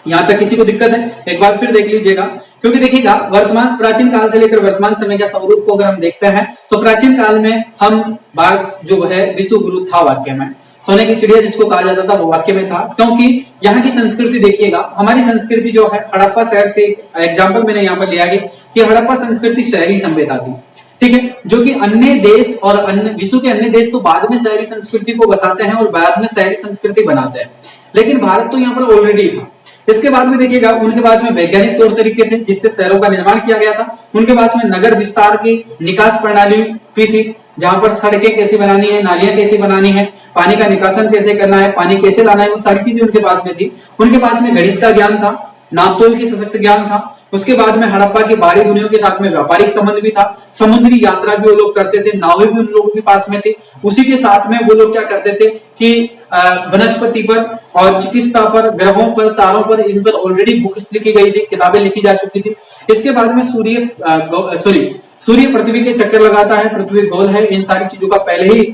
यहाँ तक किसी को दिक्कत है? एक बार फिर देख लीजिएगा, क्योंकि देखिएगा, प्राचीन काल से लेकर वर्तमान समय का स्वरूप को अगर हम देखते हैं तो प्राचीन काल में हम भारत जो है विश्व गुरु था वाक्य में, सोने की चिड़िया जिसको कहा जाता था वो वाक्य में था। क्योंकि यहाँ की संस्कृति देखिएगा, हमारी संस्कृति जो है हड़प्पा शहर से एग्जाम्पल मैंने यहाँ पर लिया गया कि हड़प्पा संस्कृति शहरी सभ्यता थी। ठीक है, जो कि अन्य देश और अन्य विश्व के अन्य देश तो बाद में शहरी संस्कृति को बसाते हैं और बाद में शहरी संस्कृति बनाते हैं, लेकिन भारत तो यहाँ पर ऑलरेडी था। इसके बाद में देखिएगा उनके पास में वैज्ञानिक तौर तरीके थे जिससे शहरों का निर्माण किया गया था। उनके पास में नगर विस्तार की निकास प्रणाली भी थी, जहां पर सड़कें कैसे बनानी है, नालियां कैसे बनानी है, पानी का निकासन कैसे करना है, पानी कैसे लाना है, वो सारी चीजें उनके पास में थी। उनके पास में गणित का ज्ञान था, नापतोल की सशक्त ज्ञान था। उसके बाद में हड़प्पा की बाहरी दुनिया के साथ में व्यापारिक संबंध भी था। समुद्री यात्रा भी वो लोग करते थे, नावें भी उन लोगों के पास में थी। उसी के साथ में वो लोग क्या करते थे कि वनस्पति पर और चिकित्सा पर, ग्रहों पर, तारों पर, इन पर ऑलरेडी बुक्स लिखी गई थी, किताबें लिखी जा चुकी थी। इसके बाद में सूर्य पृथ्वी के चक्कर लगाता है, पृथ्वी गोल है, इन सारी चीजों का पहले ही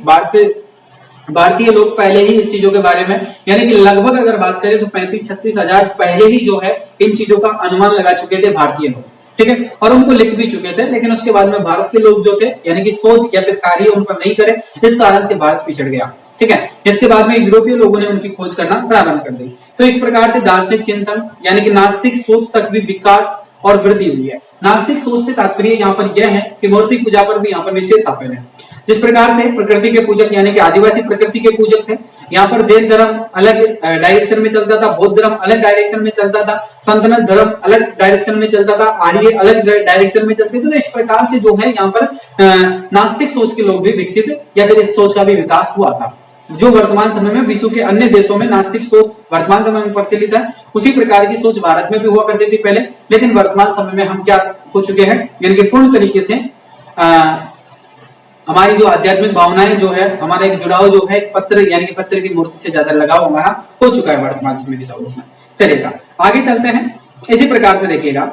भारतीय लोग पहले ही इस चीजों के बारे में, यानी कि लगभग अगर बात करें तो 35-36 हजार पहले ही जो है इन चीजों का अनुमान लगा चुके थे भारतीय लोग, ठीक है, और उनको लिख भी चुके थे। लेकिन उसके बाद में भारत के लोग जो थे, यानी कि शोध या फिर कार्य उन पर नहीं करे, इस कारण से भारत पिछड़ गया, ठीक है। इसके बाद में यूरोपीय लोगों ने उनकी खोज करना प्रारंभ कर दी। तो इस प्रकार से दार्शनिक चिंतन यानी कि नास्तिक सोच तक भी विकास और वृद्धि हुई है। नास्तिक सोच से तात्पर्य यहाँ पर यह है कि मूर्ति पूजा पर भी यहाँ पर निषेध था पहले। जिस प्रकार से प्रकृति के पूजक यानी कि आदिवासी प्रकृति के पूजक थे, यहाँ पर जैन धर्म अलग डायरेक्शन में चलता था, बौद्ध धर्म अलग डायरेक्शन में चलता था, संतनत धर्म अलग डायरेक्शन में चलता था, आर्य अलग डायरेक्शन में चलते थे। तो इस प्रकार से जो है यहाँ पर नास्तिक सोच के लोग भी विकसित या फिर इस सोच का भी विकास हुआ था, जो वर्तमान समय में विश्व के अन्य देशों में नास्तिक सोच वर्तमान समय में प्रचलित है। उसी प्रकार की सोच भारत में भी हुआ करती थी पहले, लेकिन वर्तमान समय में हम क्या हो चुके हैं, यानी कि पूर्ण तरीके से हमारी जो आध्यात्मिक भावनाएं जो है, हमारा एक जुड़ाव जो है पत्र यानी कि पत्र की मूर्ति से ज्यादा लगाव हमारा हो चुका है वर्तमान समय की सोच में। चलिएगा आगे चलते हैं। इसी प्रकार से देखिएगा,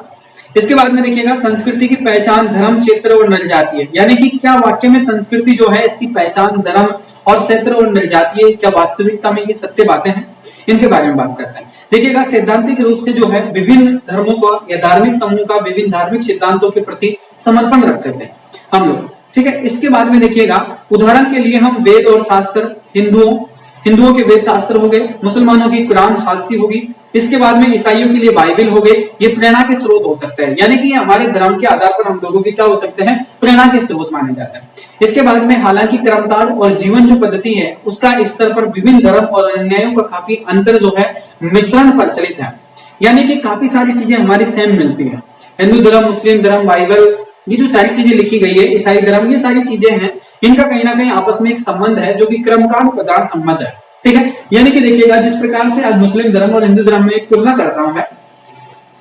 इसके बाद में देखिएगा संस्कृति की पहचान धर्म, क्षेत्र और नर जातीय, यानी कि क्या वाक्य में संस्कृति जो है इसकी पहचान धर्म और क्षेत्र और नर जातीय, क्या वास्तविकता में ये सत्य बातें हैं, इनके बारे में बात करते हैं। देखिएगा सैद्धांतिक रूप से जो है विभिन्न धर्मों का या धार्मिक समूह का विभिन्न धार्मिक सिद्धांतों के प्रति समर्पण रखते थे हम लोग, ठीक है। इसके बाद में देखिएगा उदाहरण के लिए हम वेद और शास्त्र, हिंदुओं के वेद शास्त्र हो गए, मुसलमानों की कुरान हादसी होगी, इसके बाद में ईसाइयों के लिए बाइबल हो गए, ये प्रेरणा के स्रोत हो सकते हैं, यानी कि हमारे धर्म के आधार पर हम लोगों के क्या हो सकते हैं, प्रेरणा के स्रोत माने जाते हैं। इसके बाद में हालांकि कर्मकांड और जीवन जो पद्धति है उसका स्तर पर विभिन्न धर्म और अन्यायों का काफी अंतर जो है मिश्रण प्रचलित है, यानी कि काफी सारी चीजें हमारी सेम मिलती है। हिंदू धर्म, मुस्लिम धर्म, बाइबल, ये जो सारी चीजें लिखी गई है, ईसाई धर्म, ये सारी चीजें हैं, इनका कहीं ना कहीं आपस में एक संबंध है जो कि क्रमकांड प्रधान संबंध है, ठीक है। यानी कि देखिएगा जिस प्रकार से आज मुस्लिम धर्म और हिंदू धर्म में एक तुलना करता हूं मैं,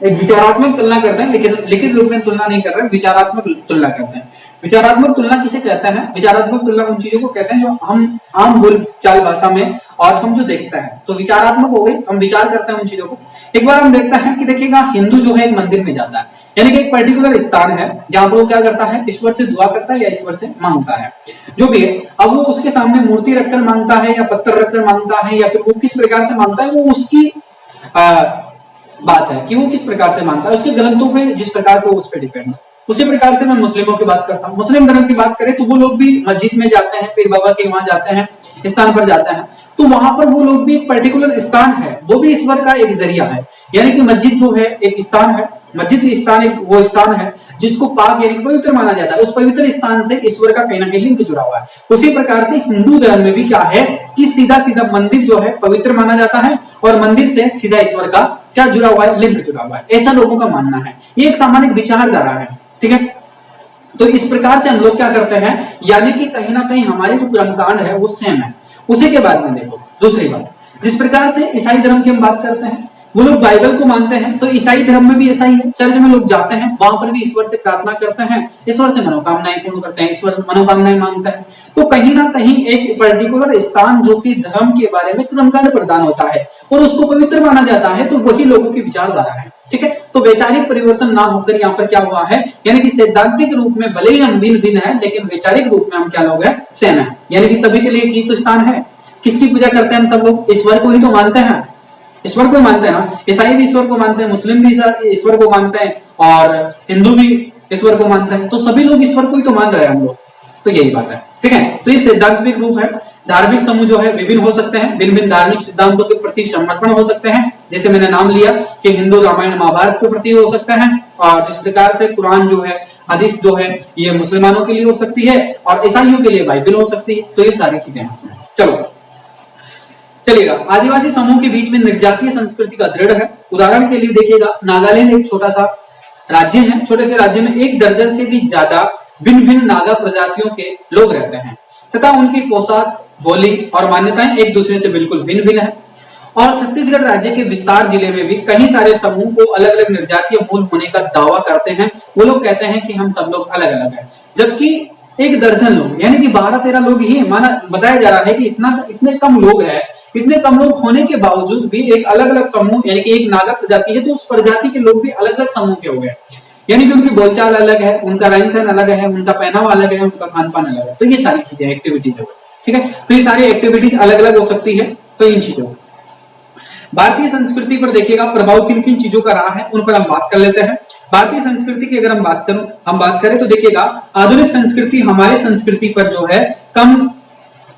एक विचारात्मक तुलना करते हैं, लिखित रूप में तुलना नहीं कर रहे, विचारात्मक तुलना करते हैं। विचारात्मक तुलना किसे कहते हैं? विचारात्मक तुलना उन चीजों को कहते हैं जो हम आम बोलचाल भाषा में और हम जो देखते हैं, तो विचारात्मक हो गई, हम विचार करते हैं उन चीजों को। एक बार हम देखते हैं कि देखिएगा हिंदू जो है एक मंदिर में जाता है, यानी कि एक पर्टिकुलर स्थान है जहां पर वो क्या करता है, ईश्वर से दुआ करता है या ईश्वर से मांगता है, जो भी है। अब वो उसके सामने मूर्ति रखकर मांगता है या पत्थर रखकर मांगता है या फिर वो किस प्रकार से मांगता है, वो उसकी बात है कि वो किस प्रकार से मानता है, उसके ग्रंथों पे जिस प्रकार से वो उस पर डिपेंड है। उसी प्रकार से मैं मुस्लिमों की बात करता हूँ, मुस्लिम धर्म की बात करें तो वो लोग भी मस्जिद में जाते हैं, पीर बाबा के वहां जाते हैं, स्थान पर जाते हैं, तो वहां पर वो लोग भी एक पर्टिकुलर स्थान है, वो भी ईश्वर का एक जरिया है, यानी कि मस्जिद जो है एक स्थान है, मस्जिद स्थान एक वो स्थान है जिसको पाक यानी पवित्र माना जाता है, उस पवित्र स्थान से ईश्वर का कहीं ना कहीं लिंक जुड़ा हुआ है। उसी प्रकार से हिंदू धर्म में भी क्या है कि सीधा सीधा मंदिर जो है पवित्र माना जाता है और मंदिर से सीधा ईश्वर का क्या जुड़ा हुआ है, लिंक जुड़ा हुआ है, ऐसा लोगों का मानना है। ये एक सामान्य विचारधारा है, ठीक है। तो इस प्रकार से हम लोग क्या करते हैं, यानी कि कहीं ना कहीं हमारे जो कर्मकांड है वो सेम है। उसी के बाद में देखो दूसरी बात, जिस प्रकार से ईसाई धर्म की हम बात करते हैं, वो लोग बाइबल को मानते हैं, तो ईसाई धर्म में भी ऐसा ही है। चर्च में लोग जाते हैं, वहां पर भी ईश्वर से प्रार्थना करते हैं, ईश्वर से मनोकामनाएं पूर्ण करते हैं, ईश्वर मनोकामनाएं मांगता है। तो कहीं ना कहीं एक पर्टिकुलर स्थान जो कि धर्म के बारे में कर्मकांड प्रदान होता है और उसको पवित्र माना जाता है, तो वही लोगों की विचारधारा है, ठीक है। तो वैचारिक परिवर्तन ना होकर यहाँ पर क्या हुआ है, यानी कि सैद्धांतिक रूप में भले ही हम भिन्न भिन्न है, लेकिन वैचारिक रूप में हम क्या लोग हैं, सेम है। यानी कि सभी के लिए एक ही तो स्थान है। किसकी पूजा करते हैं हम सब लोग? ईश्वर को ही तो मानते हैं, ईश्वर को ही मानते हैं ना। ईसाई भी ईश्वर को मानते हैं, मुस्लिम भी ईश्वर को मानते हैं और हिंदू भी ईश्वर को मानते हैं, तो सभी लोग ईश्वर को ही तो मान रहे हैं हम लोग। तो यही बात है, ठीक है। तो ये सैद्धांतिक रूप है। धार्मिक समूह जो है विभिन्न हो सकते हैं, भिन्न भिन्न धार्मिक सिद्धांतों के प्रति समर्पण हो सकते हैं, जैसे मैंने नाम लिया कि हिंदू रामायण महाभारत के प्रति हो सकते हैं, और जिस प्रकार से कुरान जो है, हदीस जो है, ये मुसलमानों के लिए हो सकती है और ईसाइयों के लिए बाइबल हो सकती है। तो ये सारी चीजें हैं। चलो चलिएगा, आदिवासी समूह के बीच में निर्जातीय संस्कृति का दृढ़ है। उदाहरण के लिए देखिएगा, नागालैंड एक छोटा सा राज्य है। छोटे से राज्य में 1 दर्जन से भी ज्यादा भिन्न भिन्न नागा प्रजातियों के लोग रहते हैं तथा उनकी पोशाक, बोली और मान्यताएं एक दूसरे से बिल्कुल भिन्न भिन्न है। और छत्तीसगढ़ राज्य के विस्तार जिले में भी कई सारे समूह को अलग अलग निर्जातीय मूल होने का दावा करते हैं। वो लोग कहते हैं कि हम सब लोग अलग अलग हैं, जबकि 1 दर्जन लोग यानी कि 12-13 लोग ही माना बताया जा रहा है कि इतने कम लोग हैं। इतने कम लोग होने के बावजूद भी एक अलग अलग समूह यानी कि एक नागा प्रजाति है तो उस प्रजाति के लोग भी अलग अलग समूह के हो गए, यानी कि उनकी बोलचाल अलग है, उनका रहन सहन अलग है, उनका पहनावा अलग है, उनका खान पान अलग है। तो ये सारी चीजें एक्टिविटीज है, ठीक है। तो ये सारी एक्टिविटीज अलग अलग हो सकती है। तो इन चीजों भारतीय संस्कृति पर देखिएगा प्रभाव किन किन चीजों का रहा है, उन पर हम बात कर लेते हैं। भारतीय संस्कृति की अगर हम बात करें तो देखिएगा, आधुनिक संस्कृति हमारे संस्कृति पर जो है कम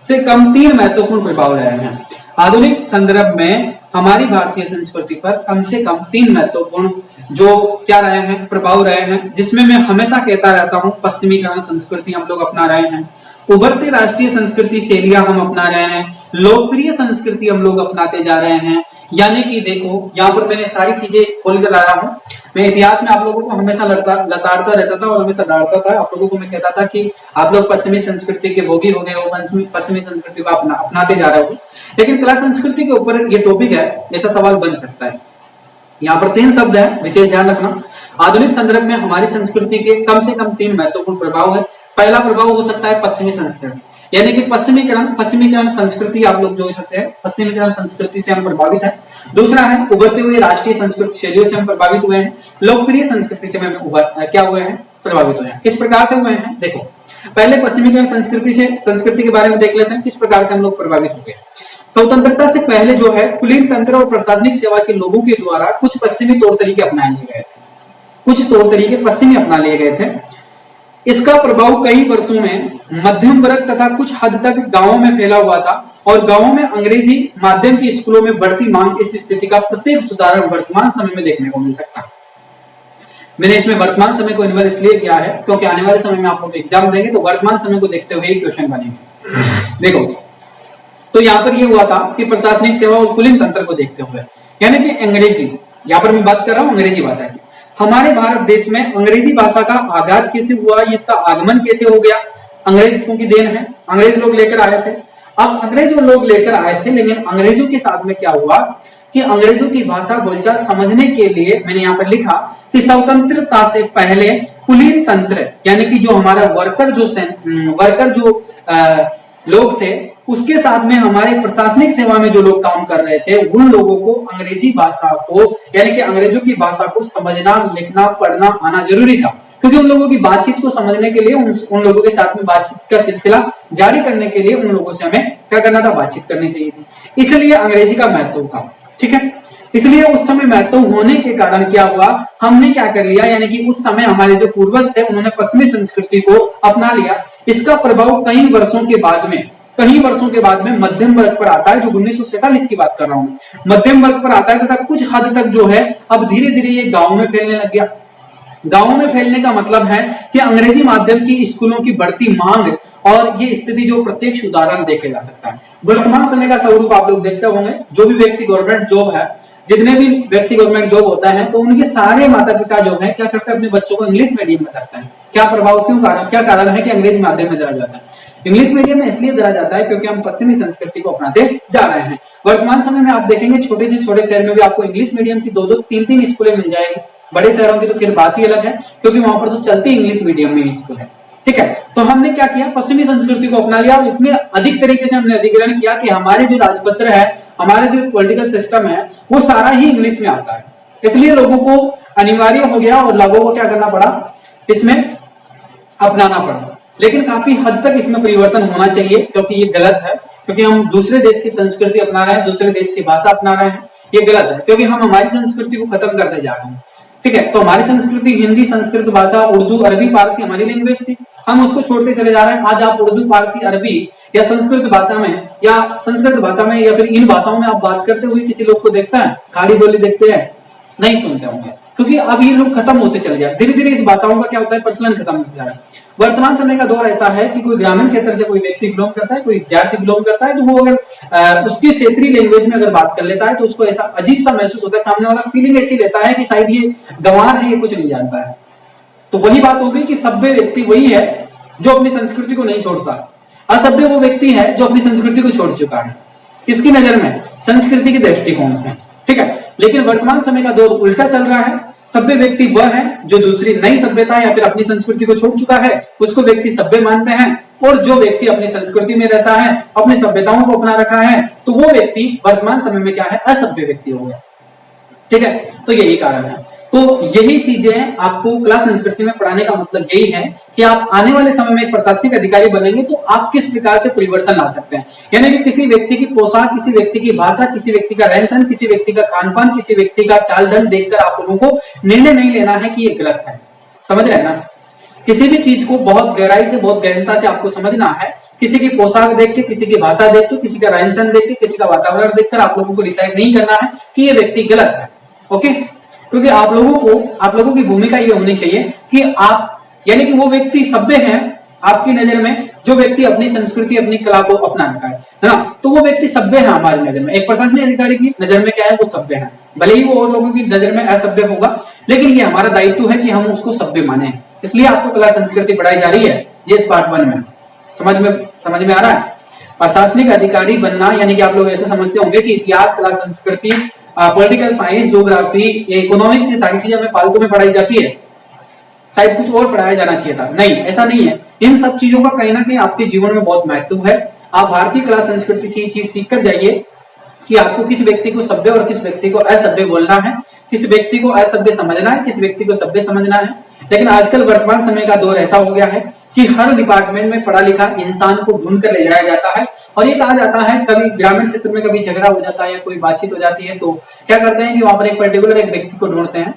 से कम 3 महत्वपूर्ण प्रभाव रहे हैं। आधुनिक संदर्भ में हमारी भारतीय संस्कृति पर कम से कम 3 महत्वपूर्ण जो क्या रहे हैं, प्रभाव रहे हैं, जिसमें मैं हमेशा कहता रहता हूं पश्चिमीकरण संस्कृति हम लोग अपना रहे हैं, उभरती राष्ट्रीय संस्कृति शैलियां हम अपना रहे हैं, लोकप्रिय संस्कृति हम लोग अपनाते जा रहे हैं। यानी कि देखो, यहाँ पर मैंने सारी चीजें खोल कर ला रहा हूँ। मैं इतिहास में आप लोगों को हमेशा लताड़ता रहता था और हमेशा डांटता था। आप लोगों को मैं कहता था कि आप लोग पश्चिमी संस्कृति के भोगी हो गए हो, पश्चिमी संस्कृति को अपनाते जा रहे हो। लेकिन कला संस्कृति के ऊपर ये टॉपिक है, ऐसा सवाल बन सकता है। यहाँ पर 3 शब्द है, विशेष ध्यान रखना। आधुनिक संदर्भ में हमारी संस्कृति के कम से कम 3 महत्वपूर्ण प्रभाव है। पहला प्रभाव हो सकता है पश्चिमी संस्कृति, यानी कि पश्चिमीकरण संस्कृति आप लोग जो सकते हैं, पश्चिमीकरण संस्कृति से हम प्रभावित है। दूसरा है उभरते हुए राष्ट्रीय संस्कृति शैलियों से हम प्रभावित हुए हैं। लोकप्रिय संस्कृति से हम क्या हुए हैं, प्रभावित हुए हैं। किस प्रकार से हुए हैं, देखो पहले पश्चिमीकरण संस्कृति के बारे में देख लेते हैं, किस प्रकार से हम लोग प्रभावित हो गए। स्वतंत्रता से पहले जो है कुलीन तंत्र और प्रशासनिक सेवा के लोगों के द्वारा कुछ पश्चिमी तौर तरीके अपना लिए गए थे, कुछ तौर तरीके पश्चिमी अपना लिए गए थे। इसका प्रभाव कई वर्षों में मध्यम वर्ग तथा कुछ हद तक गांवों में फैला हुआ था और गांवों में अंग्रेजी माध्यम के स्कूलों में बढ़ती मांग इस स्थिति का प्रत्येक उदाहरण वर्तमान समय में देखने को मिल सकता है। मैंने इसमें वर्तमान समय को इन्वॉल्व इसलिए किया है क्योंकि आने वाले समय में आप लोग एग्जाम देंगे तो वर्तमान समय को देखते हुए क्वेश्चन बनेंगे। देखो, तो यहाँ पर यह हुआ था कि प्रशासनिक सेवा और कुलीन तंत्र को देखते हुए, यानी कि अंग्रेजी, यहाँ पर मैं बात कर रहा हूँ अंग्रेजी भाषा की। हमारे भारत देश में अंग्रेजी भाषा का आगाज कैसे हुआ, इसका आगमन कैसे हो गया, अंग्रेजों की देन है। अंग्रेज लोग लेकर आए थे। अब अंग्रेज लोग लेकर आए थे, लेकिन अंग्रेजों के साथ में क्या हुआ कि अंग्रेजों की भाषा बोलचाल समझने के लिए मैंने यहाँ पर लिखा कि स्वतंत्रता से पहले कुलीन तंत्र यानी कि जो हमारा वर्कर जो लोग थे, उसके साथ में हमारे प्रशासनिक सेवा में जो लोग काम कर रहे थे, उन लोगों को अंग्रेजी भाषा को यानी कि अंग्रेजों की भाषा को समझना, लिखना, पढ़ना आना जरूरी था, क्योंकि उन लोगों की बातचीत को समझने के लिए उन लोगों के साथ में बातचीत का सिलसिला जारी करने के लिए उन लोगों से हमें क्या करना था, बातचीत करनी चाहिए थी। इसलिए अंग्रेजी का महत्व था, ठीक है। इसलिए उस समय महत्व होने के कारण क्या हुआ, हमने क्या कर लिया, यानी कि उस समय हमारे जो पूर्वज थे उन्होंने पश्चिमी संस्कृति को अपना लिया। इसका प्रभाव कई वर्षों के बाद में मध्यम वर्ग पर आता है, जो 1947 की बात कर रहा हूं, मध्यम वर्ग पर आता है तथा कुछ हद तक जो है अब धीरे धीरे ये गांव में फैलने लग गया। गांव में फैलने का मतलब है कि अंग्रेजी माध्यम की स्कूलों की बढ़ती मांग और ये स्थिति जो प्रत्यक्ष उदाहरण देखे जा सकता है। वर्तमान समय का स्वरूप आप लोग देखते होंगे, जो भी व्यक्ति गवर्नमेंट जॉब है, जितने भी व्यक्ति गवर्नमेंट जॉब होता है तो उनके सारे माता पिता जो है क्या करते हैं, अपने बच्चों को इंग्लिश मीडियम में करते हैं। क्या प्रभाव, क्या कारण है कि अंग्रेजी माध्यम में दरा जाता है। इंग्लिश मीडियम में इसलिए दरा जाता है क्योंकि हम पश्चिमी संस्कृति को अपनाते जा रहे हैं। वर्तमान समय में आप देखेंगे छोटे से छोटे शहर में भी आपको इंग्लिश मीडियम की 2-2, 3-3 स्कूलें मिल जाएगी। बड़े शहरों की तो फिर बात ही अलग है, क्योंकि वहां पर तो चलती इंग्लिश मीडियम में स्कूल है, ठीक है। तो हमने क्या किया, पश्चिमी संस्कृति को अपना लिया और इतने अधिक तरीके से हमने अधिग्रहण किया कि हमारे जो राजपत्र है, हमारे जो पॉलिटिकल सिस्टम है, वो सारा ही इंग्लिश में आता है। इसलिए लोगों को अनिवार्य हो गया और लोगों को क्या करना पड़ा, इसमें अपनाना पड़ा। लेकिन काफी हद तक इसमें परिवर्तन होना चाहिए, क्योंकि ये गलत है, क्योंकि हम दूसरे देश की संस्कृति अपना रहे हैं, दूसरे देश की भाषा अपना रहे हैं। ये गलत है, क्योंकि हम हमारी संस्कृति को खत्म करते जा रहे हैं, ठीक है। तो हमारी संस्कृति हिंदी, संस्कृत भाषा, उर्दू, अरबी, फारसी हमारी लैंग्वेज थी, हम उसको छोड़ते चले जा रहे हैं। आज आप उर्दू, फारसी, अरबी या संस्कृत भाषा में या फिर इन भाषाओं में आप बात करते हुए किसी लोग को देखते हैं, खाड़ी बोली देखते हैं, नहीं सुनते होंगे, क्योंकि अब ये लोग खत्म होते चले जाए, धीरे धीरे इस भाषाओं का क्या होता है, प्रचलन खत्म होता जा रहा है। वर्तमान समय का दौर ऐसा है कि कोई ग्रामीण क्षेत्र से कोई व्यक्ति बिलोंग करता है, कोई जाति बिलोंग करता है, तो वो अगर उसकी क्षेत्रीय लैंग्वेज में अगर बात कर लेता है तो उसको ऐसा अजीब सा महसूस होता है, सामने वाला फीलिंग ऐसी लेता है कि शायद ये गंवार है, ये कुछ नहीं जानता है। तो वही बात हो गई कि सभ्य व्यक्ति वही है जो अपनी संस्कृति को नहीं छोड़ता, असभ्य वो व्यक्ति है जो अपनी संस्कृति को छोड़ चुका है। किसकी नजर में? संस्कृति के दृष्टिकोण से, ठीक है। लेकिन वर्तमान समय का दौर उल्टा चल रहा है। सभ्य व्यक्ति वह है जो दूसरी नई सभ्यता या फिर अपनी संस्कृति को छोड़ चुका है, उसको व्यक्ति सभ्य मानते हैं। और जो व्यक्ति अपनी संस्कृति में रहता है, अपनी सभ्यताओं को अपना रखा है, तो वो व्यक्ति वर्तमान समय में क्या है, असभ्य व्यक्ति हो गया, ठीक है। तो यही कारण है। तो यही चीजें आपको कला संस्कृति में पढ़ाने का मतलब यही है कि आप आने वाले समय में एक प्रशासनिक अधिकारी बनेंगे तो आप किस प्रकार से परिवर्तन ला सकते हैं। यानी कि किसी व्यक्ति की पोशाक, किसी व्यक्ति की भाषा, किसी व्यक्ति का रहन सहन, किसी व्यक्ति का खान पान, किसी व्यक्ति का चाल ढंग देखकर आप लोगों को निर्णय नहीं लेना है कि ये गलत है। समझ रहे हैं ना? किसी भी चीज को बहुत गहराई से, बहुत गहनता से आपको समझना है। किसी की पोशाक देख के, किसी की भाषा देख के, किसी का रहन सहन देख के, किसी का वातावरण देखकर आप लोगों को डिसाइड नहीं करना है कि ये व्यक्ति गलत है। ओके, क्योंकि आप लोगों की भूमिका ये होनी चाहिए कि आप, यानी कि वो व्यक्ति सभ्य है आपकी नजर में, जो व्यक्ति अपनी संस्कृति, अपनी कला को अपना रखा है ना, तो वो व्यक्ति सभ्य है हमारी नजर में। एक प्रशासनिक अधिकारी की नजर में क्या है, वो सभ्य है। भले ही वो और लोगों की नजर में असभ्य होगा, लेकिन ये हमारा दायित्व है कि हम उसको सभ्य माने। इसलिए आपको कला संस्कृति पढ़ाई जा रही है जीएस पार्ट 1 में। समझ में आ रहा है? प्रशासनिक अधिकारी बनना यानी कि आप लोग ऐसे समझते होंगे कि इतिहास, कला संस्कृति, पॉलिटिकल साइंस, ज्योग्राफी, इकोनॉमिक्स, ये सारी चीजें हमें फालतू में पढ़ाई जाती है, शायद कुछ और पढ़ाया जाना चाहिए था। नहीं, ऐसा नहीं है। इन सब चीजों का कहीं ना कहीं आपके जीवन में बहुत महत्व है। आप भारतीय कला संस्कृति से चीज सीख कर जाइए कि आपको किस व्यक्ति को सभ्य और किस व्यक्ति को असभ्य बोलना है, किस व्यक्ति को असभ्य समझना है, किस व्यक्ति को सभ्य समझना है। लेकिन आजकल वर्तमान समय का दौर ऐसा हो गया है कि हर डिपार्टमेंट में पढ़ा लिखा इंसान को ढूंढ कर ले जाया जाता है और ये कहा जाता है, कभी ग्रामीण क्षेत्र में कभी झगड़ा हो जाता है या कोई बातचीत हो जाती है तो क्या करते हैं कि वहां पर एक पर्टिकुलर एक व्यक्ति को ढूंढते हैं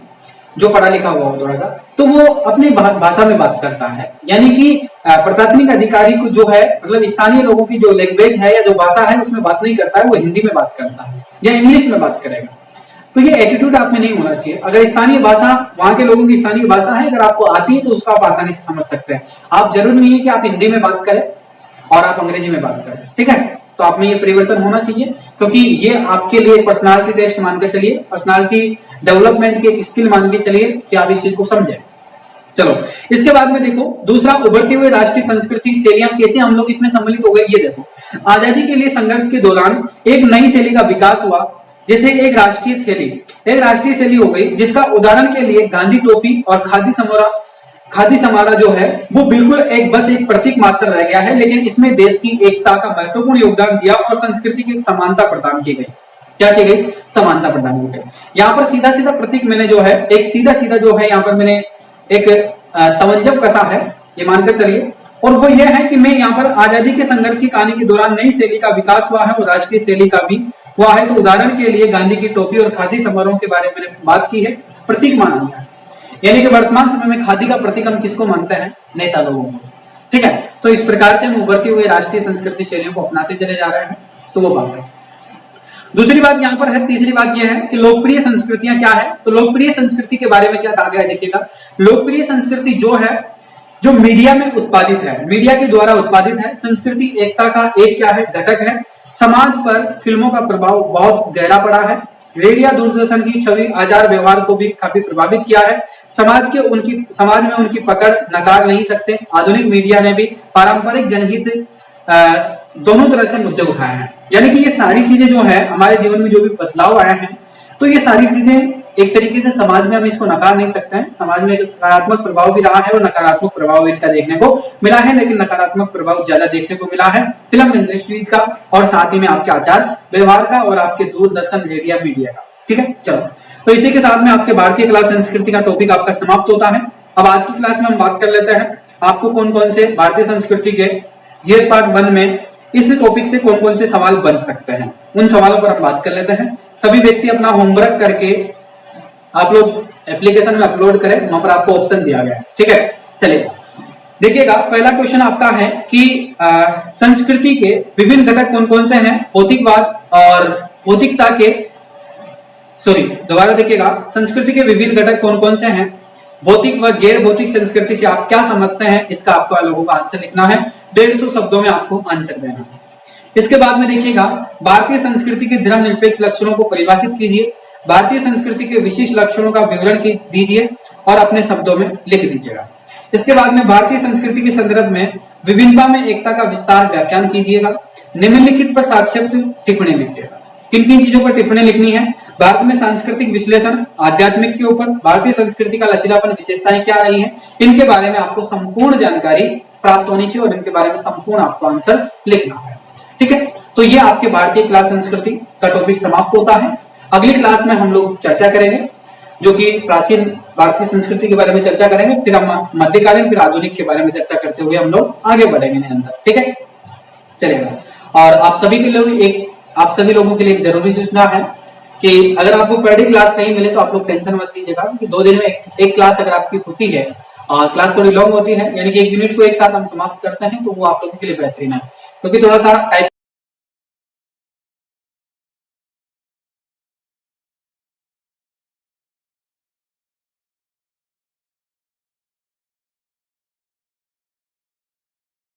जो पढ़ा लिखा हुआ हो थोड़ा सा, तो वो अपनी भाषा में बात करता है। यानी कि प्रशासनिक अधिकारी को जो है, मतलब स्थानीय लोगों की जो लैंग्वेज है या जो भाषा है उसमें बात नहीं करता है, वो हिंदी में बात करता है या इंग्लिश में बात करेगा। तो ये एटीट्यूड आप में नहीं होना चाहिए। अगर स्थानीय भाषा, वहां के लोगों की स्थानीय भाषा है, अगर आपको आती है तो उसको आप आसानी से समझ सकते हैं। आप जरूर नहीं है कि आप हिंदी में बात करें और आप अंग्रेजी में बात करें, ठीक है। तो आप में ये परिवर्तन होना चाहिए, क्योंकि ये आपके लिए पर्सनालिटी टेस्ट मानकर चलिए, पर्सनालिटी डेवलपमेंट की एक स्किल मान के चलिए कि आप इस चीज को समझें। चलो, इसके बाद में देखो दूसरा, उभरते हुए राष्ट्रीय संस्कृति शैलियां कैसे हम लोग इसमें सम्मिलित हो गए। ये देखो, आजादी के लिए संघर्ष के दौरान एक नई शैली का विकास हुआ, जैसे एक राष्ट्रीय शैली हो गई, जिसका उदाहरण के लिए गांधी टोपी और खादी समारा जो है वो बिल्कुल एक प्रतीक मात्र रह गया है, लेकिन इसमें देश की एकता का महत्वपूर्ण योगदान दिया और संस्कृति की समानता प्रदान की गई। क्या की गई? समानता प्रदान की गई। यहाँ पर सीधा सीधा प्रतीक मैंने जो है, एक सीधा सीधा जो है यहाँ पर मैंने एक तवंजब कसा है, ये मानकर चलिए। और वो ये है कि मैं यहाँ पर आजादी के संघर्ष की कहानी के दौरान नई शैली का विकास हुआ है और राष्ट्रीय शैली का भी हुआ है। तो उदाहरण के लिए गांधी की टोपी और खादी समारोह के बारे में मैंने बात की है, प्रतीक माना गया है। यानी कि वर्तमान समय में खादी का प्रतीक हम किसको मानते हैं? नेता लोगों को, ठीक है। तो इस प्रकार से हम उभरती हुए राष्ट्रीय संस्कृति शैलियों को अपनाते चले जा रहे हैं, तो वो बात है। दूसरी बात यहाँ पर है, तीसरी बात यह है कि लोकप्रिय संस्कृतियां क्या है। तो लोकप्रिय संस्कृति के बारे में क्या कहा गया है, देखिएगा। लोकप्रिय संस्कृति जो है, जो मीडिया में उत्पादित है, मीडिया के द्वारा उत्पादित है। संस्कृति एकता का एक क्या है, घटक है। समाज पर फिल्मों का प्रभाव बहुत गहरा पड़ा है। रेडियो दूरदर्शन की छवि आचार व्यवहार को भी काफी प्रभावित किया है। समाज में उनकी पकड़ नकार नहीं सकते। आधुनिक मीडिया ने भी पारंपरिक जनहित दोनों तरह से मुद्दे उठाए हैं। यानी कि ये सारी चीजें जो है हमारे जीवन में जो भी बदलाव आया है, तो ये सारी चीजें एक तरीके से समाज में हम इसको नकार नहीं सकते हैं। समाज में सकारात्मक प्रभाव भी रहा है और नकारात्मक प्रभाव इनका देखने को मिला है, लेकिन नकारात्मक प्रभाव ज्यादा देखने को मिला है फिल्म इंडस्ट्री का और साथ ही में आपके आचार व्यवहार का और आपके दूरदर्शन रेडियो मीडिया का, ठीक है। चलो, तो इसी के साथ में आपके भारतीय कला संस्कृति का टॉपिक आपका समाप्त होता है। अब आज की क्लास में हम बात कर लेते हैं आपको कौन कौन से भारतीय संस्कृति के जीएस पार्ट 1 में इस टॉपिक से कौन कौन से सवाल बन सकते हैं, उन सवालों पर हम बात कर लेते हैं। सभी व्यक्ति अपना होमवर्क करके आप लोग एप्लीकेशन में अपलोड करें, वहां पर आपको ऑप्शन दिया गया है, ठीक है। चलिए देखिएगा, पहला क्वेश्चन आपका है कि संस्कृति के विभिन्न घटक कौन कौन से हैं। भौतिकवाद और भौतिकता के दोबारा देखिएगा, संस्कृति के विभिन्न घटक कौन कौन से हैं, भौतिक व गैर भौतिक संस्कृति से आप क्या समझते हैं, इसका आपको लोगों का आंसर लिखना है। 150 शब्दों में आपको आंसर देना है। इसके बाद में देखिएगा, भारतीय संस्कृति के धर्मनिरपेक्ष लक्षणों को परिभाषित कीजिए। भारतीय संस्कृति के विशिष्ट लक्षणों का विवरण दीजिए और अपने शब्दों में लिख दीजिएगा। इसके बाद में भारतीय संस्कृति के संदर्भ में विभिन्नता में एकता का विस्तार व्याख्यान कीजिएगा। निम्नलिखित पर साक्षात टिप्पणी लिखिएगा। किन किन चीजों पर टिप्पणी लिखनी है, भारत में सांस्कृतिक विश्लेषण, आध्यात्मिक के ऊपर, भारतीय संस्कृति का लचीलापन, विशेषताएं क्या रही हैं, इनके बारे में आपको संपूर्ण जानकारी प्राप्त होनी चाहिए और इनके बारे में संपूर्ण आपको आंसर लिखना है। ठीक है, तो ये आपके भारतीय क्लास संस्कृति का टॉपिक समाप्त होता है। अगली क्लास में हम लोग चर्चा करेंगे जो कि प्राचीन भारतीय संस्कृति के बारे में चर्चा करेंगे, फिर हम मध्यकालीन फिर आधुनिक के बारे में चर्चा करते हुए हम लोग आगे बढ़ेंगे अंदर। ठीक है, चलेगा। और आप सभी लोगों के लिए एक जरूरी सूचना है कि अगर आपको पर डे क्लास नहीं मिले तो आप लोग टेंशन मत लीजिएगा कि 2 दिन में एक क्लास अगर आपकी होती है और क्लास थोड़ी लॉन्ग होती है, यानी कि एक यूनिट को एक साथ हम समाप्त करते हैं, तो वो आप लोगों के लिए बेहतरीन है, क्योंकि थोड़ा सा टाइप